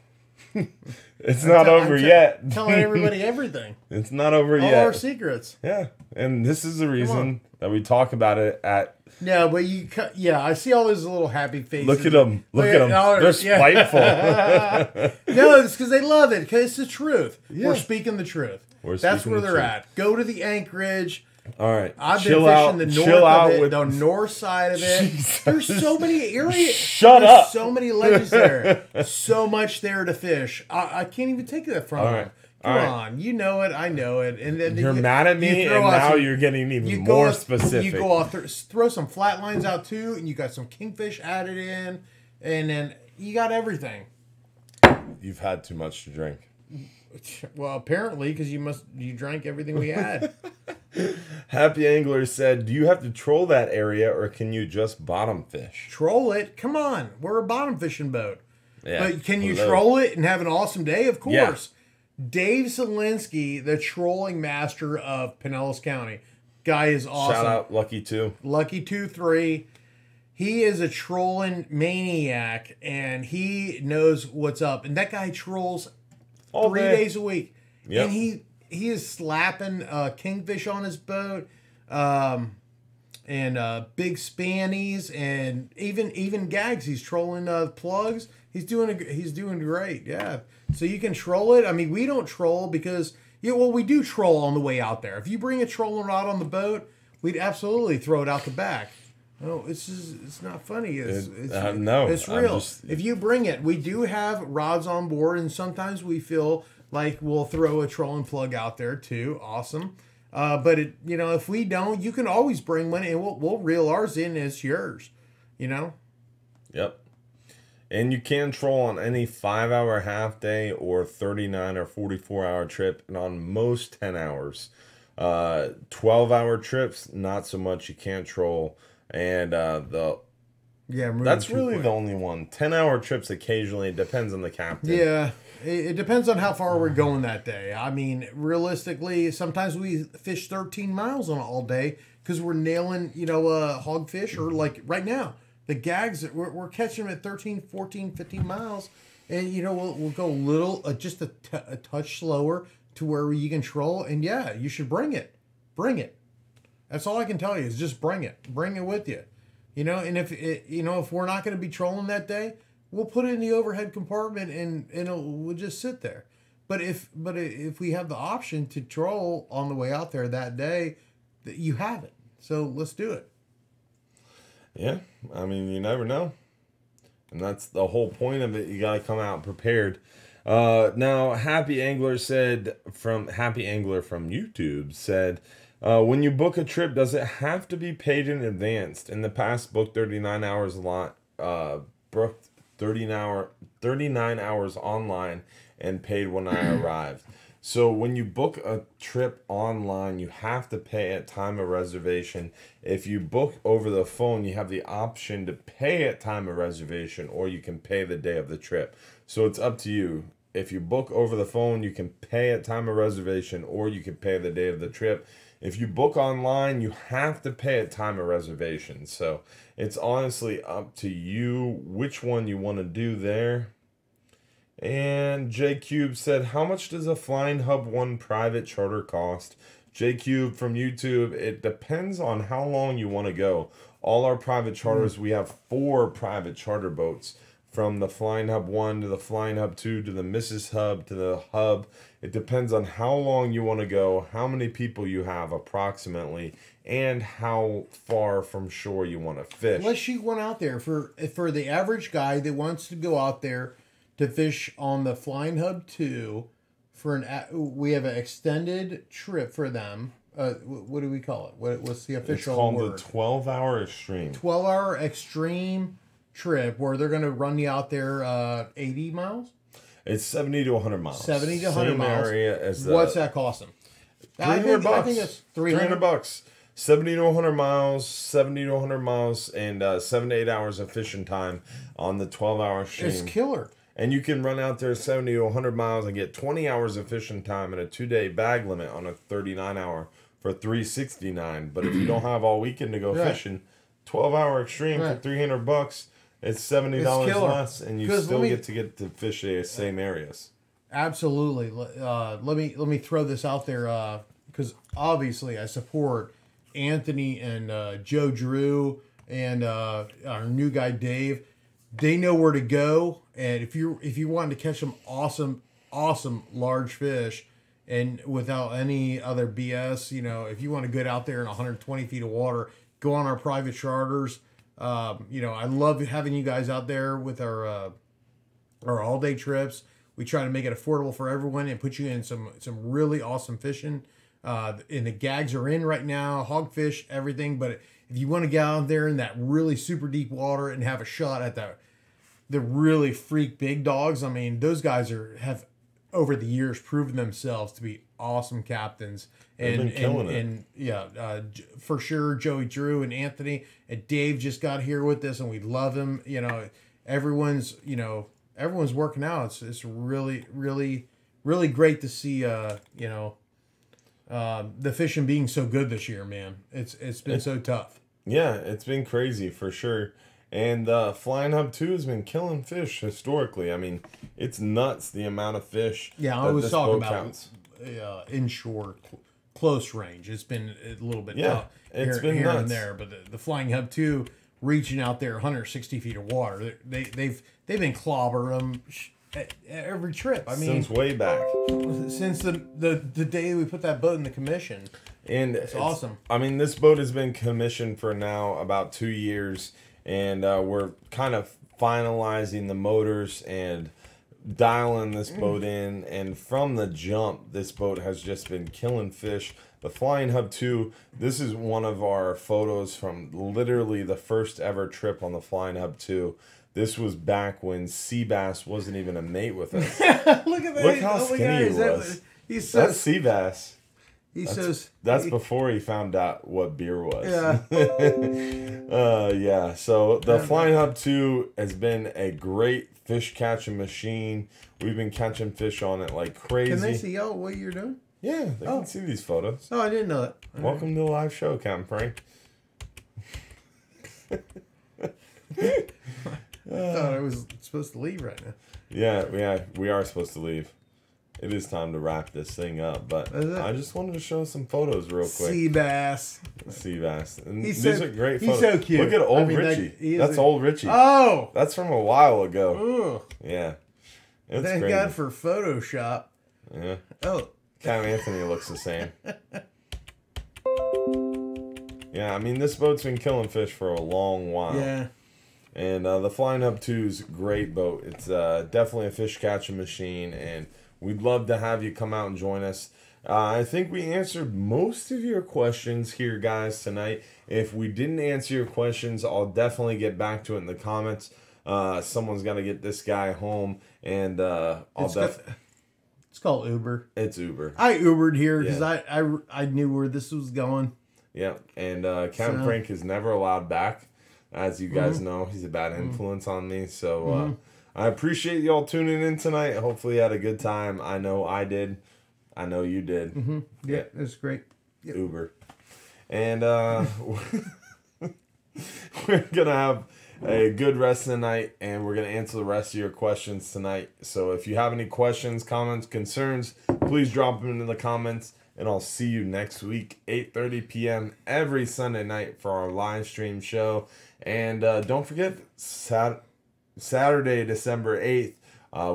it's not over yet. Telling everybody everything. It's not over yet. All our secrets. Yeah, and this is the reason that we talk about it at... No, but I see all those little happy faces. Look at them. Look at them. They're spiteful. No, it's because they love it. Because it's the truth. Yeah. We're speaking the truth. That's where they're at. Go to the Anchorage. All right. I've chill been fishing out, the chill north out of it, with the north side of it. Jesus. There's so many areas. Shut There's up. so many ledges there. So much there to fish. I can't even take that from All them. right. Come All right. on, you know it. I know it. And then You're mad at me, and now you're getting even more specific. You go off, throw some flat lines out too, and you got some kingfish added in, and then you got everything. You've had too much to drink. Well, apparently, because you drank everything we had. Happy Angler said, "Do you have to troll that area, or can you just bottom fish?" Troll it? Come on, we're a bottom fishing boat. Yeah. But can you Hello. troll it and have an awesome day? Of course. Yeah. Dave Zielinski, the trolling master of Pinellas County. Guy is awesome. Shout out Lucky too. Lucky 2-3. He is a trolling maniac, and he knows what's up. And that guy trolls All 3 day. days a week. Yep. And he is slapping kingfish on his boat, and big spannies, and even gags. He's trolling plugs. He's doing great. Yeah. So you can troll it. I mean, we don't troll because we do troll on the way out there. If you bring a trolling rod on the boat, we'd absolutely throw it out the back. No, it's not funny. No, it's real. If you bring it, we do have rods on board, and sometimes we feel like we'll throw a trolling plug out there too. Awesome. But if we don't, you can always bring one, and we'll reel ours in. It's yours. Yep. And you can troll on any 5-hour half day or 39 or 44-hour trip, and on most 10 hours. 12-hour trips, not so much. You can't troll. And that's really the only one. 10-hour trips occasionally. It depends on the captain. Yeah, it depends on how far we're going that day. I mean, realistically, sometimes we fish 13 miles on all day because we're nailing, hogfish, or like right now, the gags, we're catching them at 13, 14, 15 miles. And, we'll go a little, just a touch slower to where you can troll. And yeah, you should bring it. Bring it. That's all I can tell you is just bring it. Bring it with you. And if we're not going to be trolling that day, we'll put it in the overhead compartment and we'll just sit there. But if we have the option to troll on the way out there that day, you have it. So let's do it. Yeah, I mean, you never know. And that's the whole point of it. You got to come out prepared. Now, Happy Angler from YouTube said, when you book a trip, does it have to be paid in advance? In the past, booked 39 hours booked 39 hours online and paid when I arrived. So when you book a trip online, you have to pay at time of reservation. If you book over the phone, you have the option to pay at time of reservation, or you can pay the day of the trip. So it's up to you. If you book over the phone, you can pay at time of reservation, or you can pay the day of the trip. If you book online, you have to pay at time of reservation. So it's honestly up to you which one you want to do there. And J Cube said, how much does a Flying Hub 1 private charter cost? J Cube from YouTube, it depends on how long you want to go. All our private charters, we have 4 private charter boats. From the Flying Hub 1 to the Flying Hub 2 to the Mrs. Hub to the Hub. It depends on how long you want to go, how many people you have approximately, and how far from shore you want to fish. Let's shoot one out there for the average guy that wants to go out there to fish on the Flying Hub 2 we have an extended trip for them. What do we call it? What's the official word? It's called the 12-hour extreme. 12-hour extreme trip where they're going to run you out there 80 miles? It's 70 to 100 miles. 70 to 100 Same miles. Area as What's that cost them? $300. I think it's $300. 70 to 100 miles, 70 to 100 miles, and 7 to 8 hours of fishing time on the 12-hour stream. It's killer. And you can run out there 70 to 100 miles and get 20 hours of fishing time and a 2-day bag limit on a 39-hour for $369. But if you don't have all weekend to go fishing, 12-hour extreme for $300, it's $70 less, and you still get to fish the same areas. Absolutely. Let me throw this out there because obviously I support Anthony and Joe Drew and our new guy Dave. They know where to go, and if you want to catch some awesome large fish, and without any other BS. You know, if you want to get out there in 120 feet of water, go on our private charters. You know, I love having you guys out there with our all day trips. We try to make it affordable for everyone and put you in some really awesome fishing. And the gags are in right now, hogfish, everything. But if you want to get out there in that really super deep water and have a shot at the really freak big dogs, I mean, those guys have over the years proven themselves to be awesome captains. They've been killing it. And yeah, for sure, Joey Drew and Anthony and Dave just got here with us, and we love him. You know, everyone's working out. It's really really great to see. You know, the fishing being so good this year, man. It's been so tough. Yeah, it's been crazy for sure. And Flying Hub 2 has been killing fish historically. I mean, it's nuts the amount of fish. Yeah, I was talking about inshore, close range. It's been a little bit Yeah, it's been here nuts. and there, but the Flying Hub 2 reaching out there 160 feet of water. They've been clobbering them at every trip. I mean, Since way back. since the day we put that boat in the commission. And It's awesome. I mean, this boat has been commissioned for now about 2 years, and we're kind of finalizing the motors and dialing this boat in. And from the jump, this boat has just been killing fish. The Flying Hub 2, this is one of our photos from literally the first ever trip on the Flying Hub 2. This was back when sea bass wasn't even a mate with us. Look at that! Look how skinny he was. He's so. That's sea bass. That's he- before he found out what beer was. Yeah. Yeah. So the Flying Hub 2 has been a great fish catching machine. We've been catching fish on it like crazy. Can they see what you're doing? Yeah, they can see these photos. Oh, I didn't know that. Welcome to the live show, Captain Frank. I thought I was supposed to leave right now. Yeah, we are supposed to leave. It is time to wrap this thing up, but Is it? I just wanted to show some photos real quick. Sea bass. Sea bass. And He's these so- are great he's photos. so cute. Look at old I mean, Richie. that- That's old Richie. Oh. That's from a while ago. Ugh. Yeah. It's Thank crazy. God for Photoshop. Yeah. Oh. Cam Anthony looks the same. Yeah, I mean, this boat's been killing fish for a long while. Yeah. And the Flying Hub 2 is a great boat. It's definitely a fish catching machine, and we'd love to have you come out and join us. I think we answered most of your questions here, guys, tonight. If we didn't answer your questions, I'll definitely get back to it in the comments. Someone's got to get this guy home, and It's called Uber. it's Uber. I Ubered here because Yeah. I knew where this was going. Yeah, and Captain So- Frank is never allowed back. As you guys know, he's a bad influence on me. So I appreciate y'all tuning in tonight. Hopefully you had a good time. I know I did. I know you did. Yeah, it's great. Yep. Uber. And we're going to have a good rest of the night, and we're going to answer the rest of your questions tonight. So if you have any questions, comments, concerns, please drop them into the comments. And I'll see you next week, 8:30 p.m. every Sunday night for our live stream show. And don't forget, Saturday, December 8th,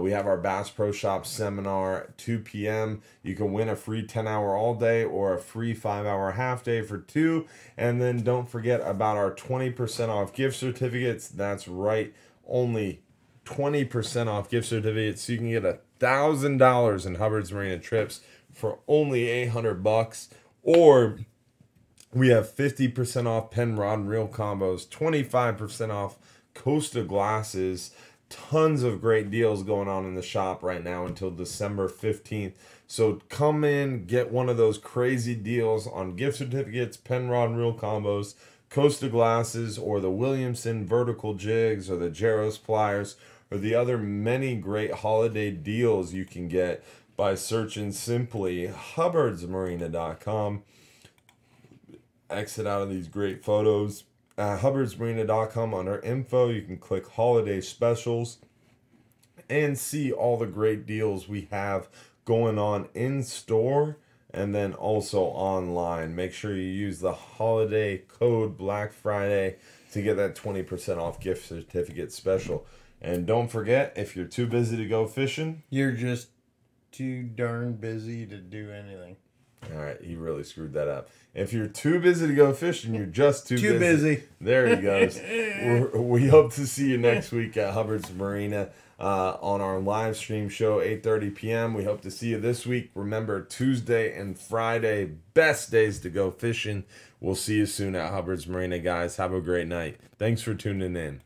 we have our Bass Pro Shop seminar at 2 p.m. You can win a free 10-hour all day or a free 5-hour half day for two. And then don't forget about our 20% off gift certificates. That's right, only 20% off gift certificates. So you can get $1,000 in Hubbard's Marina trips for only $800, or we have 50% off pen rod and reel combos, 25% off Costa glasses, tons of great deals going on in the shop right now until December 15th. So come in, get one of those crazy deals on gift certificates, pen rod and reel combos, Costa glasses, or the Williamson vertical jigs, or the Jaros pliers, or the other many great holiday deals you can get by searching simply hubbardsmarina.com. Exit out of these great photos. Hubbardsmarina.com, under info, you can click holiday specials and see all the great deals we have going on in store and then also online. Make sure you use the holiday code Black Friday to get that 20% off gift certificate special. And don't forget, if you're too busy to go fishing, You're just too darn busy to do anything. All right, he really screwed that up. If you're too busy to go fishing, you're just too busy. There he goes. We hope to see you next week at Hubbard's Marina on our live stream show, 8:30 p.m. We hope to see you this week. Remember, Tuesday and Friday, best days to go fishing. We'll see you soon at Hubbard's Marina, guys. Have a great night. Thanks for tuning in.